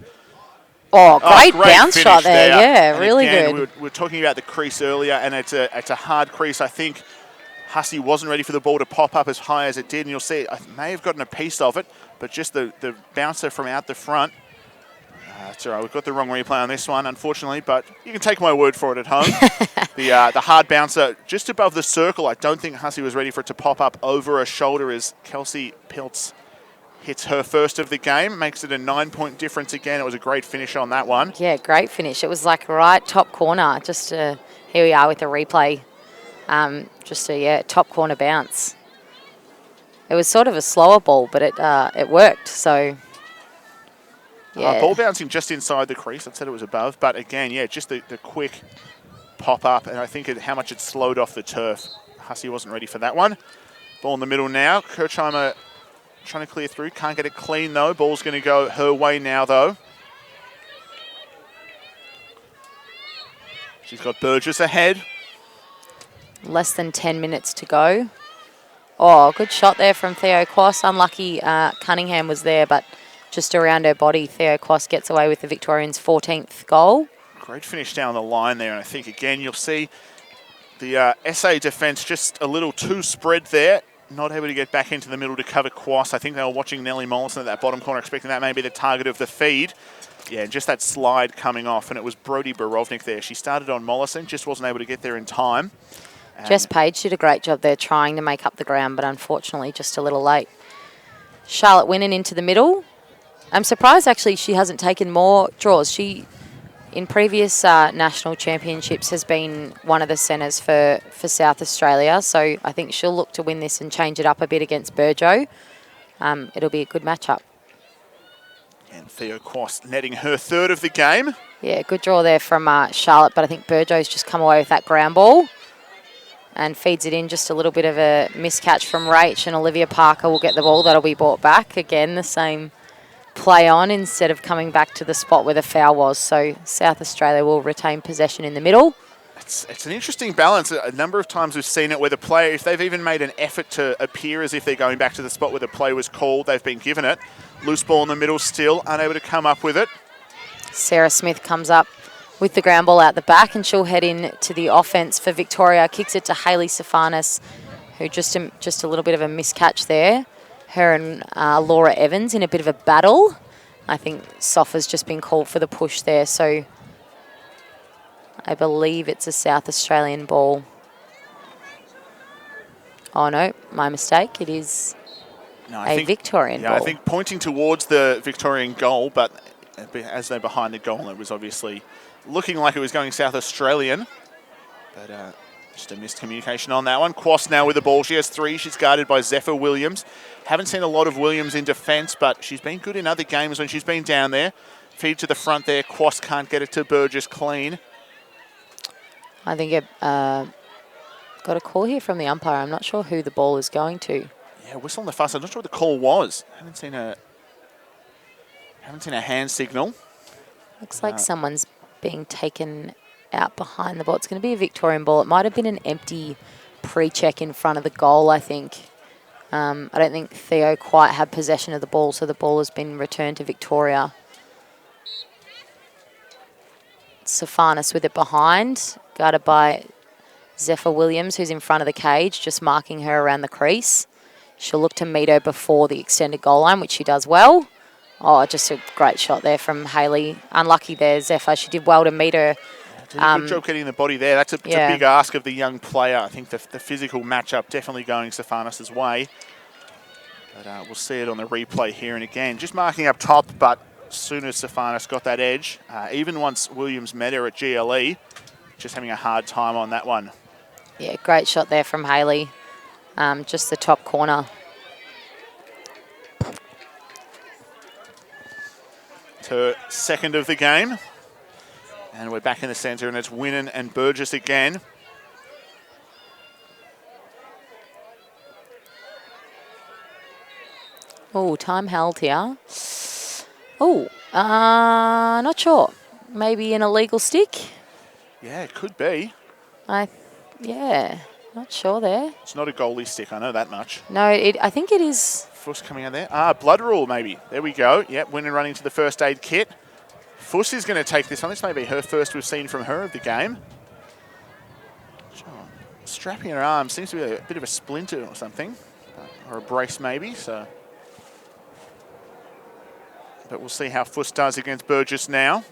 Oh, great bounce shot there. Yeah, and really again, good. We were talking about the crease earlier, and it's a hard crease. I think Hussey wasn't ready for the ball to pop up as high as it did, and you'll see I may have gotten a piece of it, but just the bouncer from out the front. That's all right. We've got the wrong replay on this one, unfortunately, but you can take my word for it at home. The hard bouncer just above the circle. I don't think Hussey was ready for it to pop up over her shoulder as Kelsey Piltz hits her first of the game, makes it a 9-point difference again. It was a great finish on that one. Yeah, great finish. It was like right top corner. Here we are with the replay. Top corner bounce. It was sort of a slower ball, but it worked. So, yeah. Ball bouncing just inside the crease. I said it was above. But again, yeah, just the quick pop up. And I think how much it slowed off the turf. Hussey wasn't ready for that one. Ball in the middle now. Kirchheimer trying to clear through. Can't get it clean, though. Ball's going to go her way now, though. She's got Burgess ahead. Less than 10 minutes to go. Oh, good shot there from Theo Quass. Unlucky Cunningham was there, but just around her body, Theo Quass gets away with the Victorians' 14th goal. Great finish down the line there. And I think, again, you'll see the SA defence just a little too spread there. Not able to get back into the middle to cover Quass. I think they were watching Nellie Mollison at that bottom corner, expecting that may be the target of the feed. Yeah, just that slide coming off, and it was Brodie Borovnik there. She started on Mollison, just wasn't able to get there in time. Jess Page did a great job there trying to make up the ground, but unfortunately just a little late. Charlotte Winnan into the middle. I'm surprised, actually, she hasn't taken more draws. She, in previous national championships, has been one of the centres for South Australia, so I think she'll look to win this and change it up a bit against Burjo. It'll be a good matchup. And Theo Quass netting her third of the game. Yeah, good draw there from Charlotte, but I think Burjo's just come away with that ground ball and feeds it in. Just a little bit of a miscatch from Rach, and Olivia Parker will get the ball. That'll be brought back. Again, the same play on instead of coming back to the spot where the foul was. So South Australia will retain possession in the middle. It's an interesting balance. A number of times we've seen it where the player, if they've even made an effort to appear as if they're going back to the spot where the play was called, they've been given it. Loose ball in the middle still, unable to come up with it. Sarah Smith comes up with the ground ball out the back, and she'll head in to the offense for Victoria. Kicks it to Hayley Safanis, who just a little bit of a miscatch there. Her and Laura Evans in a bit of a battle. I think Sofa's just been called for the push there, so I believe it's a South Australian ball. Oh no, my mistake. It is Victorian ball. I think pointing towards the Victorian goal, but as they're behind the goal, it was obviously looking like it was going South Australian. But just a missed communication on that one. Quass now with the ball. She has three. She's guarded by Zephyr Williams. Haven't seen a lot of Williams in defence, but she's been good in other games when she's been down there. Feed to the front there. Quass can't get it to Burgess clean. I think it got a call here from the umpire. I'm not sure who the ball is going to. Yeah, whistle on the fuss. I'm not sure what the call was. Haven't seen a hand signal. Looks like someone's being taken out behind the ball. It's going to be a Victorian ball. It might have been an empty pre-check in front of the goal, I think. I don't think Theo quite had possession of the ball, so the ball has been returned to Victoria. Safanis with it behind, guarded by Zephyr Williams, who's in front of the cage, just marking her around the crease. She'll look to meet her before the extended goal line, which she does well. Oh, just a great shot there from Hayley. Unlucky there, Zephyr. She did well to meet her. Did a good job getting the body there. That's a big ask of the young player. I think the physical matchup definitely going Safanis' way. But we'll see it on the replay here. And again, just marking up top, but as soon as Safanis got that edge, even once Williams met her at GLE, just having a hard time on that one. Yeah, great shot there from Hayley. Just the top corner. It's her second of the game. And we're back in the centre, and it's Winnan and Burgess again. Oh, time held here. Oh, not sure. Maybe an illegal stick? Yeah, it could be. Yeah, not sure there. It's not a goalie stick, I know that much. No, I think it is. Fuss coming out there. Blood rule maybe. There we go. Yep, Winnan running to the first aid kit. Fuss is going to take this on. This may be her first we've seen from her of the game. Strapping her arm seems to be a bit of a splinter or something, or a brace maybe. So, but we'll see how Fuss does against Burgess now.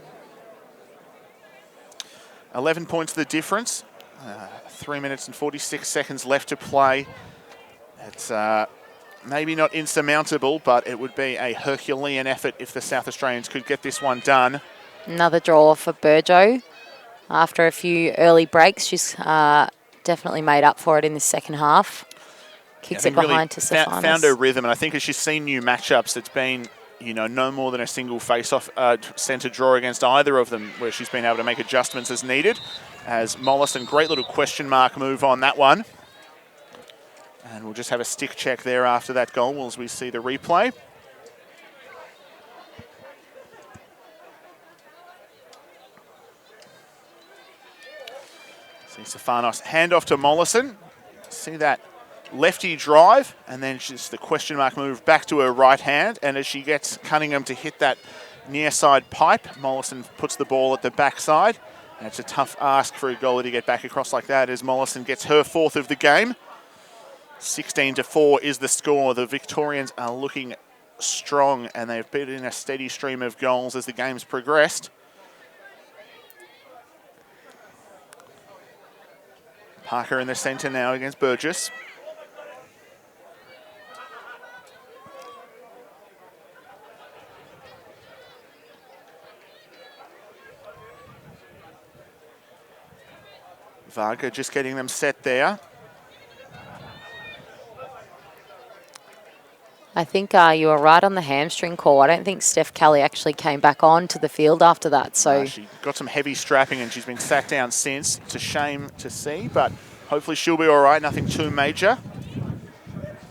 11 points the difference. 3 minutes and 46 seconds left to play. It's maybe not insurmountable, but it would be a Herculean effort if the South Australians could get this one done. Another draw for Burjo. After a few early breaks, she's definitely made up for it in the second half. Kicks it behind to Stefanos. Found her rhythm, and I think as she's seen new matchups, it's been, you know, no more than a single face-off centre draw against either of them, where she's been able to make adjustments as needed. As Mollison, great little question mark move on that one. And we'll just have a stick check there after that goal as we see the replay. See Stefanos hand off to Mollison. See that lefty drive, and then just the question mark move back to her right hand. And as she gets Cunningham to hit that near side pipe, Mollison puts the ball at the backside. And it's a tough ask for a goalie to get back across like that as Mollison gets her fourth of the game. 16-4 is the score. The Victorians are looking strong, and they've been in a steady stream of goals as the game's progressed. Parker in the centre now against Burgess. Varga just getting them set there. I think you were right on the hamstring call. I don't think Steph Kelly actually came back on to the field after that. So she got some heavy strapping and she's been sat down since. It's a shame to see, but hopefully she'll be all right. Nothing too major.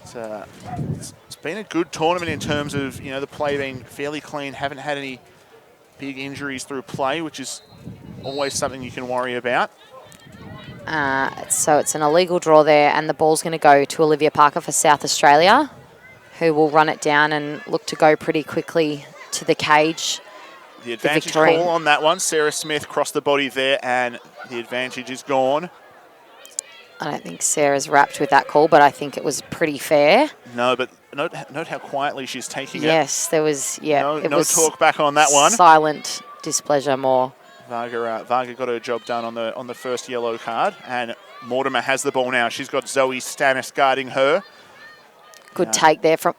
It's been a good tournament in terms of, you know, the play being fairly clean. Haven't had any big injuries through play, which is always something you can worry about. So it's an illegal draw there, and the ball's going to go to Olivia Parker for South Australia, who will run it down and look to go pretty quickly to the cage. The advantage call on that one. Sarah Smith crossed the body there, and the advantage is gone. I don't think Sarah's wrapped with that call, but I think it was pretty fair. No, but note how quietly she's taking it. Yes, there was, No talk back on that one. Silent displeasure more. Varga got her job done on the first yellow card, and Mortimer has the ball now. She's got Zoe Stannis guarding her. Good take there from,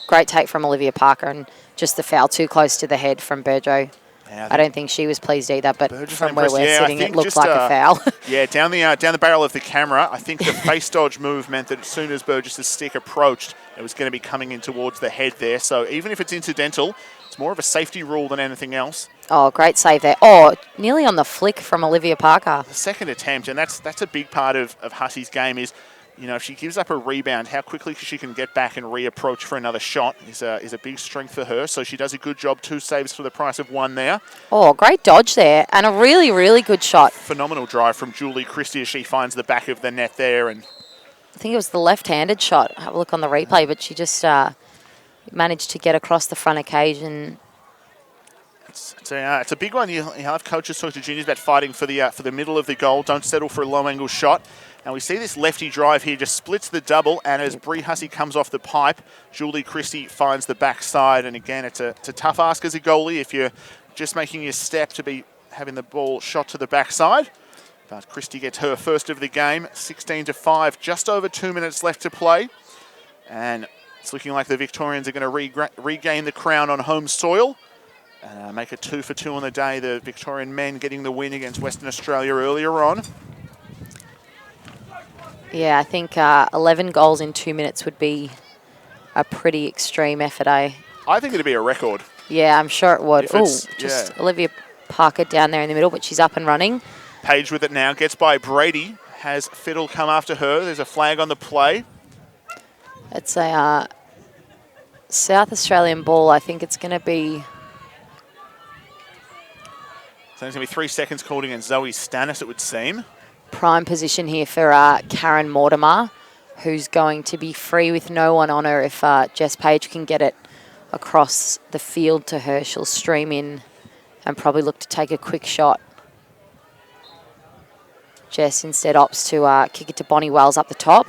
great take from Olivia Parker, and just the foul too close to the head from Burjo. Yeah, I don't think she was pleased either, but from where we're sitting, it looks like a foul. Yeah, down the barrel of the camera, I think the face dodge move meant that as soon as Burgess's stick approached, it was going to be coming in towards the head there. So even if it's incidental, it's more of a safety rule than anything else. Oh, great save there. Oh, nearly on the flick from Olivia Parker. The second attempt, and that's a big part of Hussey's game is, you know, if she gives up a rebound, how quickly she can get back and reapproach for another shot is a big strength for her. So she does a good job. 2 saves for the price of 1 there. Oh, great dodge there, and a really, really good shot. Phenomenal drive from Julie Christie as she finds the back of the net there. And I think it was the left-handed shot. Have a look on the replay, but she just managed to get across the front of cage. And it's a big one. You have coaches talk to juniors about fighting for the middle of the goal. Don't settle for a low-angle shot. And we see this lefty drive here just splits the double, and as Bree Hussey comes off the pipe, Julie Christie finds the backside. And again, it's a tough ask as a goalie if you're just making your step to be having the ball shot to the backside. But Christie gets her first of the game, 16-5, just over 2 minutes left to play. And it's looking like the Victorians are going to regain the crown on home soil and make it 2 for 2 on the day. The Victorian men getting the win against Western Australia earlier on. Yeah, I think 11 goals in 2 minutes would be a pretty extreme effort, eh? I think it'd be a record. Yeah, I'm sure it would. Just Olivia Parker down there in the middle, but she's up and running. Page with it now, gets by Brady, has Fiddle come after her. There's a flag on the play. It's a South Australian ball. I think it's going to be... So there's going to be 3 seconds called against Zoe Stannis, it would seem. Prime position here for Karen Mortimer, who's going to be free with no one on her. If Jess Page can get it across the field to her, she'll stream in and probably look to take a quick shot. Jess instead opts to kick it to Bonnie Wells up the top.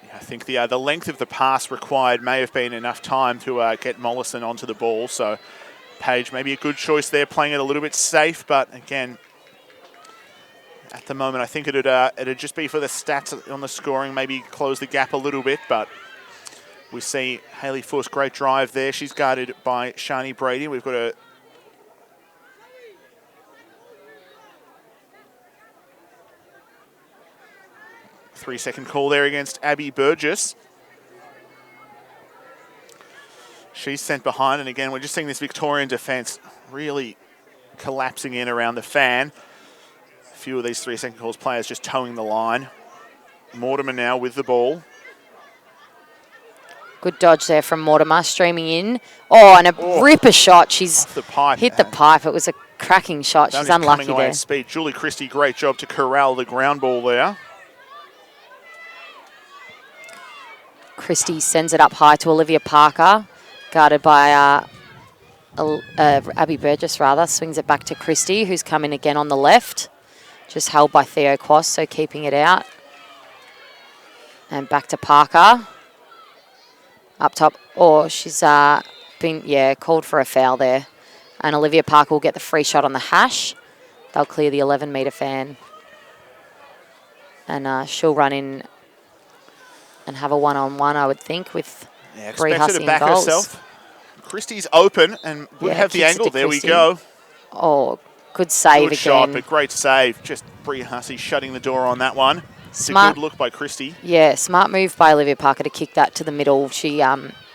Yeah, I think the length of the pass required may have been enough time to get Mollison onto the ball. So Page maybe a good choice there, playing it a little bit safe, but again... At the moment, I think it'd just be for the stats on the scoring, maybe close the gap a little bit, but we see Hayley Fuss, great drive there. She's guarded by Shani Brady. We've got a 3-second call there against Abby Burgess. She's sent behind, and again, we're just seeing this Victorian defence really collapsing in around the fan. A few of these 3-second calls players just towing the line. Mortimer now with the ball. Good dodge there from Mortimer, streaming in. Oh, and a ripper shot. She's off the pipe, hit the pipe. It was a cracking shot. She's unlucky coming away there. at speed. Julie Christie, great job to corral the ground ball there. Christie sends it up high to Olivia Parker, guarded by Abby Burgess, rather. Swings it back to Christie, who's coming again on the left. Just held by Theo Quast, so keeping it out. And back to Parker. Up top. Oh, she's been, called for a foul there. And Olivia Parker will get the free shot on the hash. They'll clear the 11-metre fan. And she'll run in and have a one-on-one, I would think, with Bree expected Hussey to back in goals. herself. Christie's open and would have the kicks it angle. to There Christie. we go. Oh, good save Good again. shot, but great save. Just Bree Hussey shutting the door on that one. It's Smart. a good look by Christie. Yeah, smart move by Olivia Parker to kick that to the middle. She,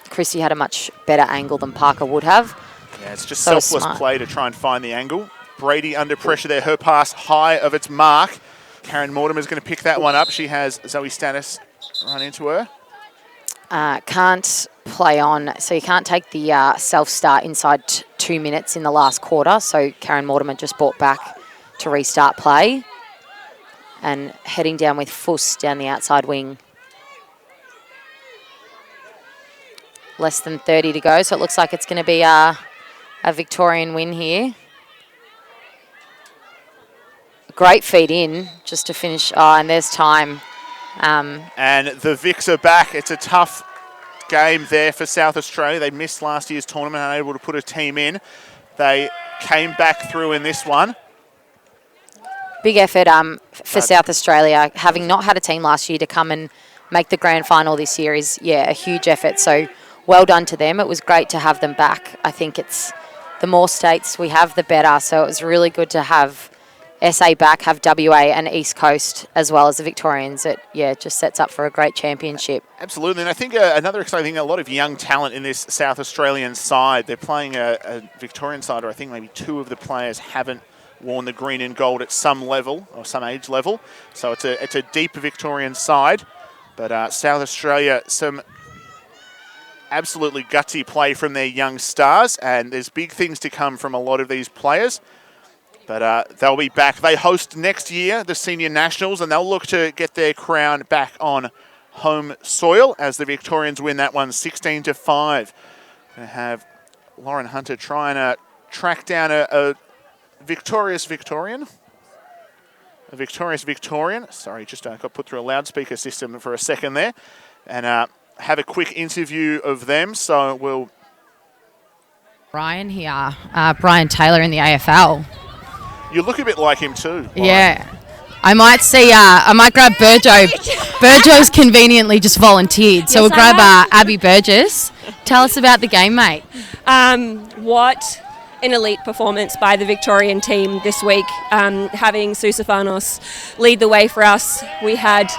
Christie had a much better angle than Parker would have. Yeah, it's just So selfless smart. play to try and find the angle. Brady under pressure there. Her pass high of its mark. Karen Mortimer's going to pick that one up. She has Zoe Stannis run into her. Can't play on, so you can't take the self-start inside 2 minutes in the last quarter. So Karen Mortimer just brought back to restart play. And heading down with Fuss down the outside wing. Less than 30 to go, so it looks like it's going to be a Victorian win here. Great feed in, just to finish. Oh, and there's time. And the Vics are back. It's a tough game there for South Australia. They missed last year's tournament, unable to put a team in. They came back through in this one. Big effort for South Australia. Having not had a team last year to come and make the grand final this year is, a huge effort. So well done to them. It was great to have them back. I think it's the more states we have, the better. So it was really good to have SA back, have WA and East Coast as well as the Victorians. It just sets up for a great championship. Absolutely, and I think another exciting thing, a lot of young talent in this South Australian side. They're playing a Victorian side, or I think maybe two of the players haven't worn the green and gold at some level or some age level. So it's a deep Victorian side. But South Australia, some absolutely gutsy play from their young stars, and there's big things to come from a lot of these players. But they'll be back. They host next year the Senior Nationals, and they'll look to get their crown back on home soil as the Victorians win that one 16-5. Going to have Lauren Hunter trying to track down a victorious Victorian. A victorious Victorian. Sorry, just got put through a loudspeaker system for a second there. And have a quick interview of them. So we'll... Brian here, Brian Taylor in the AFL. You look a bit like him too. Lauren. Yeah. I might see, I might grab Burjo. Burjo's conveniently just volunteered. So Yes, we'll grab I Abby Burgess. Tell us about the game, mate. What an elite performance by the Victorian team this week. Having Susafanos lead the way for us. We had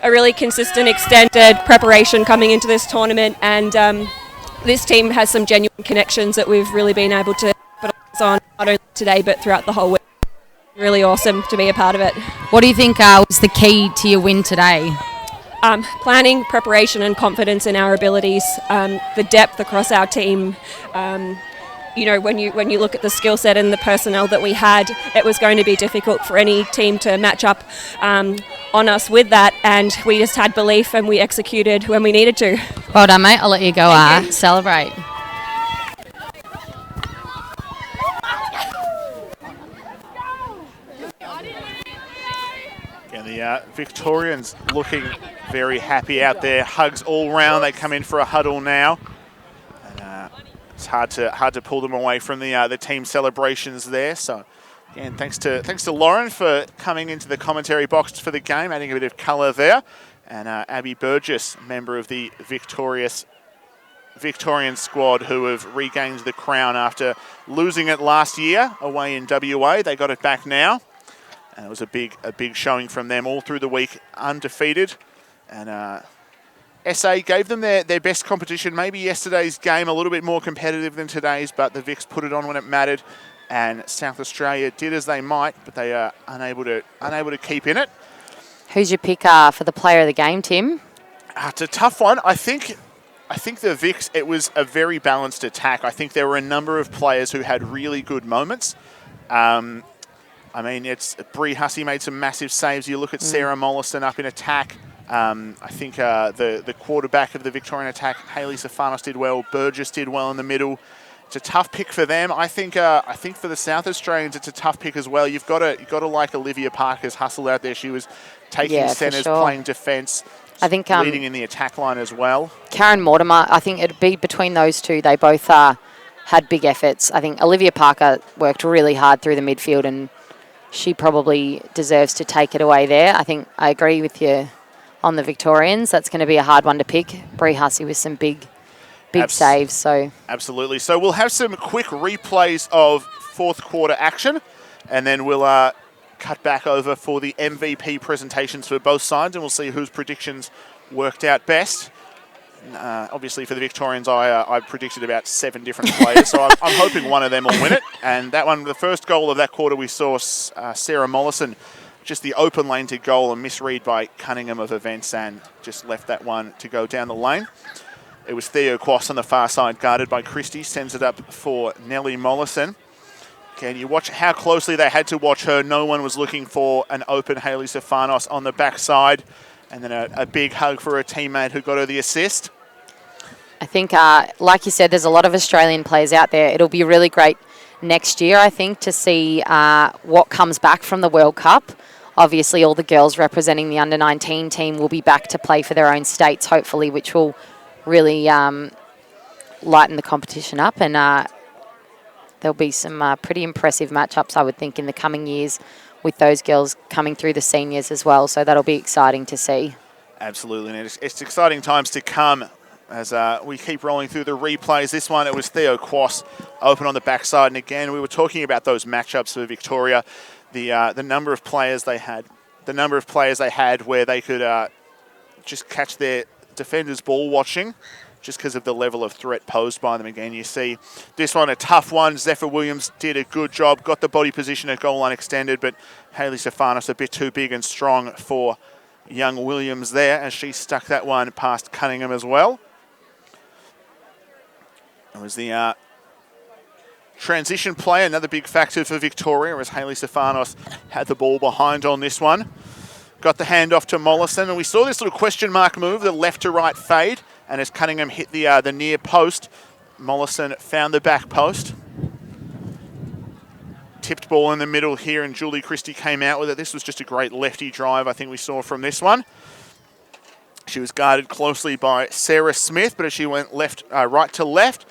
a really consistent, extended preparation coming into this tournament, and this team has some genuine connections that we've really been able to put on, not only today but throughout the whole week. Really awesome to be a part of it. What do you think was the key to your win today? Planning, preparation and confidence in our abilities, the depth across our team. When you look at the skill set and the personnel that we had, it was going to be difficult for any team to match up on us with that, and we just had belief and we executed when we needed to. Well done, mate. I'll let you go celebrate. And the Victorians looking very happy out there. Hugs all round. They come in for a huddle now. And it's hard to pull them away from the team celebrations there. So Again, thanks to Lauren for coming into the commentary box for the game, adding a bit of colour there. And Abby Burgess, member of the Victorian squad, who have regained the crown after losing it last year away in WA. They got it back now. And it was a big showing from them all through the week, undefeated. And SA gave them their best competition. Maybe yesterday's game a little bit more competitive than today's, but the Vics put it on when it mattered. And South Australia did as they might, but they are unable to keep in it. Who's your pick for the player of the game, Tim? It's a tough one. I think the Vics, it was a very balanced attack. I think there were a number of players who had really good moments. It's Bree Hussey made some massive saves. You look at Sarah Mollison up in attack. I think the quarterback of the Victorian attack, Hayley Stefanos, did well. Burgess did well in the middle. It's a tough pick for them. I think for the South Australians, it's a tough pick as well. You've got to like Olivia Parker's hustle out there. She was taking centres, playing defence, I think leading in the attack line as well. Karen Mortimer, I think it'd be between those two. They both had big efforts. I think Olivia Parker worked really hard through the midfield, and she probably deserves to take it away there. I think I agree with you on the Victorians. That's going to be a hard one to pick. Bree Hussey with some big saves. So absolutely. So we'll have some quick replays of fourth quarter action, and then we'll cut back over for the MVP presentations for both sides, and we'll see whose predictions worked out best. Obviously, for the Victorians, I predicted about 7 different players, so I'm hoping one of them will win it. And that one, the first goal of that quarter, we saw Sarah Mollison, just the open lane to goal, a misread by Cunningham of Events, and just left that one to go down the lane. It was Theo Quass on the far side, guarded by Christie, sends it up for Nellie Mollison. Can you watch how closely they had to watch her? No one was looking for an open Hayley Stefanos on the backside. And then a big hug for her teammate who got her the assist. I think, like you said, there's a lot of Australian players out there. It'll be really great next year, I think, to see what comes back from the World Cup. Obviously, all the girls representing the under-19 team will be back to play for their own states, hopefully, which will really lighten the competition up. And there'll be some pretty impressive matchups, I would think, in the coming years with those girls coming through the seniors as well. So that'll be exciting to see. Absolutely, and it's exciting times to come as we keep rolling through the replays. This one, it was Theo Quass open on the backside. And again, we were talking about those matchups for Victoria, the number of players they had, where they could just catch their defenders ball watching, just because of the level of threat posed by them. Again, you see this one, a tough one. Zephyr Williams did a good job, got the body position at goal line extended, but Hayley Stefanos a bit too big and strong for young Williams there, as she stuck that one past Cunningham as well. It was the transition play, another big factor for Victoria, as Hayley Stefanos had the ball behind on this one. Got the handoff to Mollison, and we saw this little question mark move, the left to right fade, and as Cunningham hit the near post, Mollison found the back post. Tipped ball in the middle here, and Julie Christie came out with it. This was just a great lefty drive, I think we saw from this one. She was guarded closely by Sarah Smith, but as she went right to left,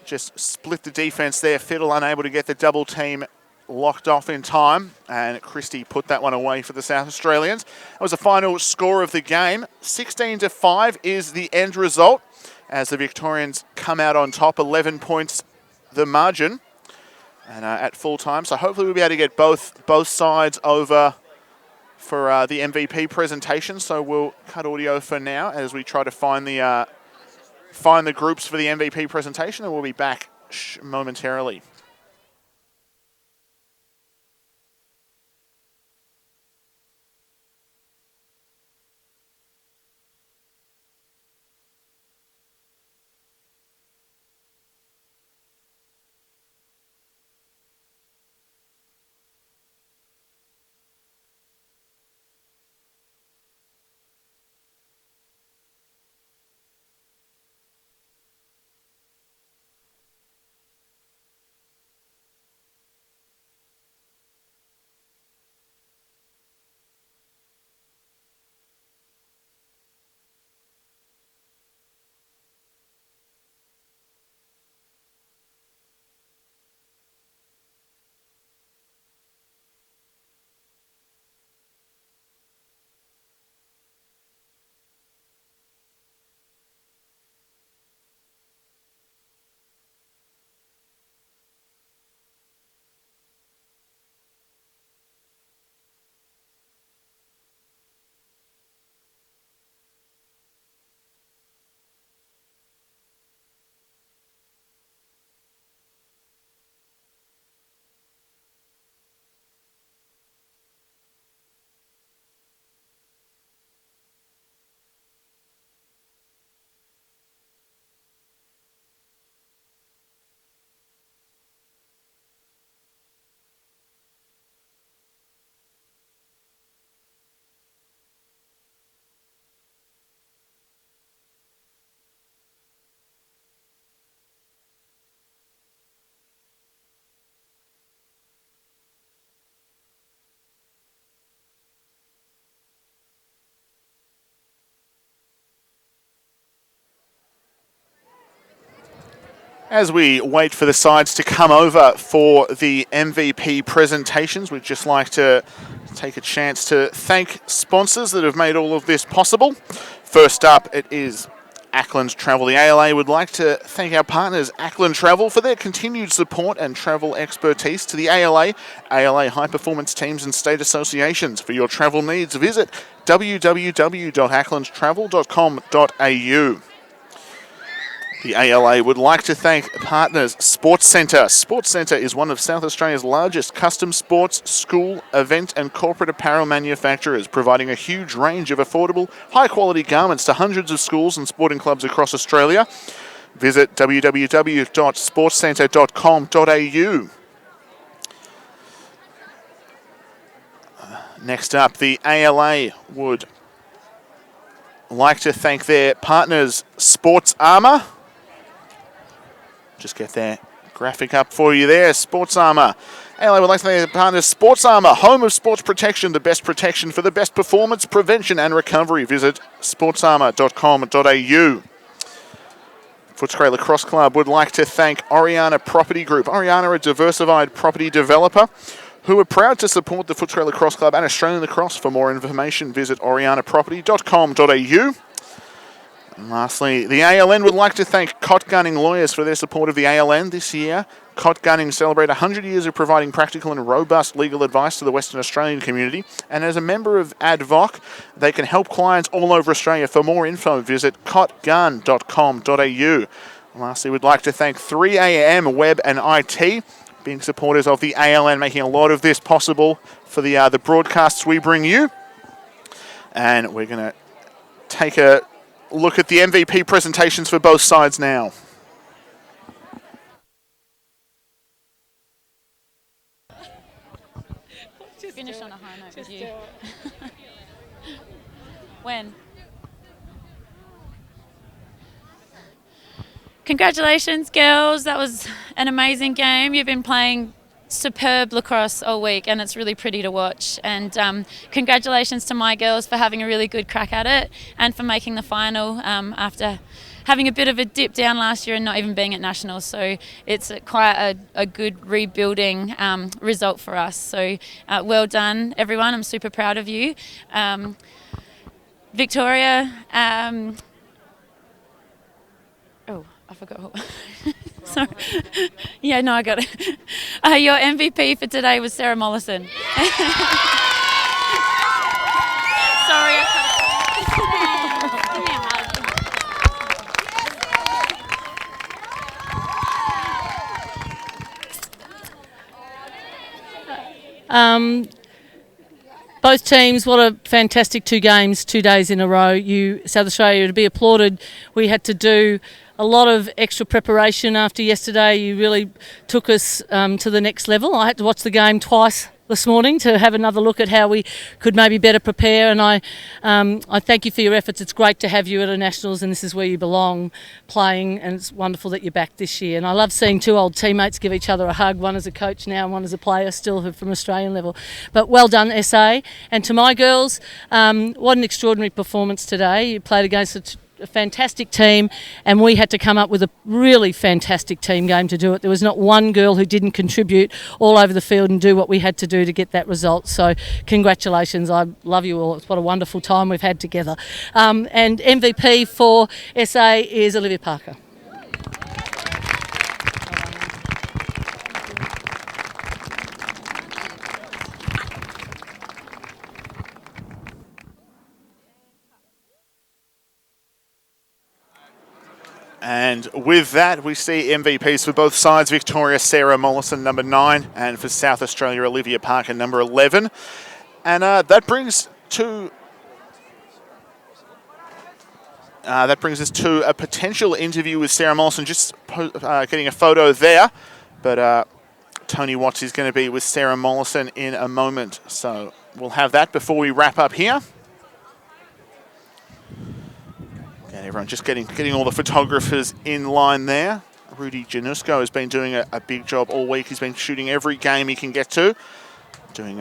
just split the defence there. Fiddle unable to get the double team locked off in time, and Christie put that one away for the South Australians. It was the final score of the game. 16-5 is the end result, as the Victorians come out on top, 11 points the margin, and at full time. So hopefully we'll be able to get both sides over for the MVP presentation. So we'll cut audio for now as we try to find the groups for the MVP presentation, and we'll be back momentarily. As we wait for the sides to come over for the MVP presentations, we'd just like to take a chance to thank sponsors that have made all of this possible. First up, it is Ackland Travel. The ALA would like to thank our partners, Ackland Travel, for their continued support and travel expertise. To the ALA High Performance Teams and State Associations. For your travel needs, visit www.acklandtravel.com.au. The ALA would like to thank partners Sports Centre. Sports Centre is one of South Australia's largest custom sports, school, event and corporate apparel manufacturers, providing a huge range of affordable, high-quality garments to hundreds of schools and sporting clubs across Australia. Visit www.sportscentre.com.au. Next up, the ALA would like to thank their partners Sports Armour. Just get their graphic up for you there. Sports Armour. ALA would like to thank their partners Sports Armour, home of sports protection, the best protection for the best performance, prevention and recovery. Visit sportsarmour.com.au. Footscray Lacrosse Club would like to thank Oriana Property Group. Oriana, a diversified property developer who are proud to support the Footscray Lacrosse Club and Australian Lacrosse. For more information, visit orianaproperty.com.au. And lastly, the ALN would like to thank Cott Gunning Lawyers for their support of the ALN this year. Cott Gunning celebrate 100 years of providing practical and robust legal advice to the Western Australian community. And as a member of AdVoc, they can help clients all over Australia. For more info, visit cottgun.com.au. Lastly, we'd like to thank 3AM Web and IT, being supporters of the ALN, making a lot of this possible for the broadcasts we bring you. And we're going to take a look at the MVP presentations for both sides now. Just finish on a high note with you. When? Congratulations, girls. That was an amazing game. You've been playing superb lacrosse all week and it's really pretty to watch, and congratulations to my girls for having a really good crack at it and for making the final after having a bit of a dip down last year and not even being at nationals. So it's quite a good rebuilding result for us, so well done everyone. I'm super proud of you. Victoria, oh, I forgot what. Sorry. Yeah, no, I got it. Your MVP for today was Sarah Mollison. Sorry, I Both teams, what a fantastic 2 games, 2 days in a row. South Australia, to be applauded. We had to do a lot of extra preparation after yesterday. You really took us to the next level. I had to watch the game twice this morning to have another look at how we could maybe better prepare, and I thank you for your efforts. It's great to have you at a Nationals, and this is where you belong, playing, and it's wonderful that you're back this year. And I love seeing 2 old teammates give each other a hug, one as a coach now and one as a player still from Australian level. But well done, SA. And to my girls, what an extraordinary performance today. You played against a fantastic team, and we had to come up with a really fantastic team game to do it. There was not one girl who didn't contribute all over the field and do what we had to do to get that result. So congratulations. I love you all. It's what a wonderful time we've had together. And MVP for SA is Olivia Parker. And with that, we see MVPs for both sides. Victoria, Sarah Mollison, number 9, and for South Australia, Olivia Parker, number 11. And that brings us to a potential interview with Sarah Mollison. Just getting a photo there, but Tony Watts is going to be with Sarah Mollison in a moment, so we'll have that before we wrap up here. And everyone just getting all the photographers in line there. Rudy Janusko has been doing a big job all week. He's been shooting every game he can get to. Doing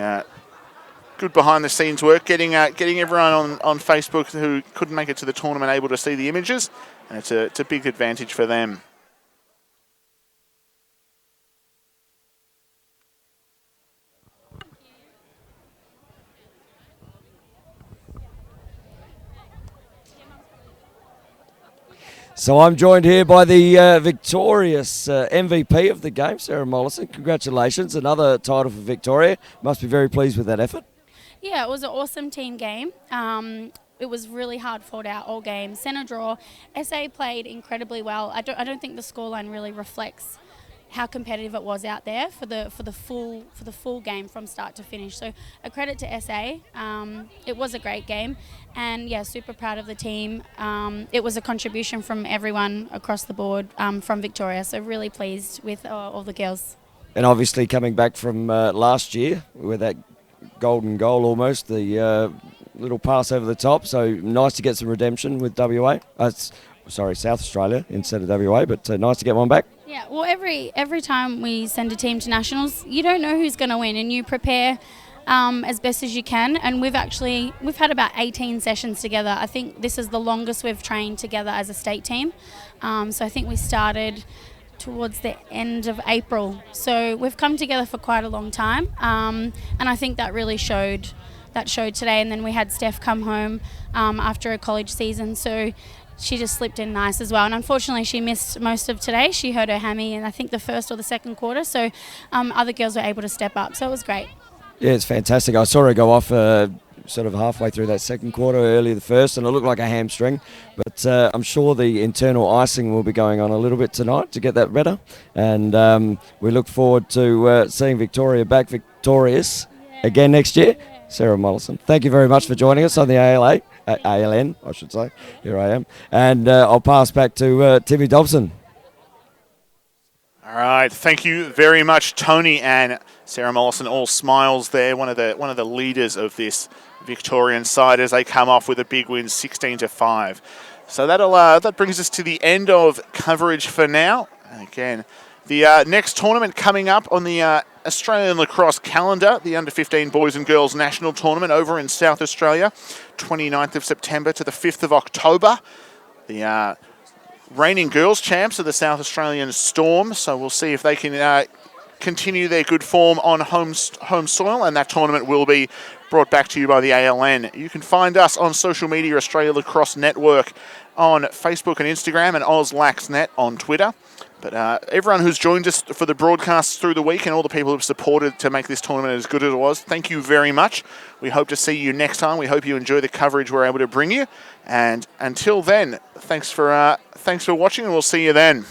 good behind-the-scenes work, getting everyone on Facebook who couldn't make it to the tournament able to see the images. And it's a big advantage for them. So I'm joined here by the victorious MVP of the game, Sarah Mollison. Congratulations, another title for Victoria. Must be very pleased with that effort. Yeah, it was an awesome team game. It was really hard fought out all game. Centre draw. SA played incredibly well. I don't think the scoreline really reflects how competitive it was out there for the full game from start to finish. So a credit to SA. It was a great game, and yeah, super proud of the team. It was a contribution from everyone across the board from Victoria. So really pleased with all the girls. And obviously coming back from last year with that golden goal almost, the little pass over the top. So nice to get some redemption with WA. South Australia instead of WA, but nice to get one back. Yeah, well, every time we send a team to nationals, you don't know who's going to win, and you prepare as best as you can. And we've had about 18 sessions together. I think this is the longest we've trained together as a state team. So I think we started towards the end of April. So we've come together for quite a long time, and I think that really showed. That showed today. And then we had Steph come home after a college season, so she just slipped in nice as well. And unfortunately, she missed most of today. She hurt her hammy in, I think, the first or the second quarter. So other girls were able to step up. So it was great. Yeah, it's fantastic. I saw her go off sort of halfway through that second quarter, early the first, and it looked like a hamstring. But I'm sure the internal icing will be going on a little bit tonight to get that better. And we look forward to seeing Victoria back victorious again next year. Sarah Mollison, thank you very much for joining us on the ALN, I should say. Here I am. And I'll pass back to Timmy Dobson. All right, thank you very much, Tony and Sarah Mollison. All smiles there. One of the leaders of this Victorian side as they come off with a big win, 16-5. So that brings us to the end of coverage for now. Again, the next tournament coming up on the Australian lacrosse calendar, the Under-15 Boys and Girls National Tournament over in South Australia, 29th of September to the 5th of October. The reigning girls champs of the South Australian Storm, so we'll see if they can continue their good form on home soil, and that tournament will be brought back to you by the ALN. You can find us on social media, Australia Lacrosse Network on Facebook and Instagram, and AusLaxNet on Twitter. But everyone who's joined us for the broadcasts through the week and all the people who've supported to make this tournament as good as it was, thank you very much. We hope to see you next time. We hope you enjoy the coverage we're able to bring you. And until then, thanks for watching, and we'll see you then.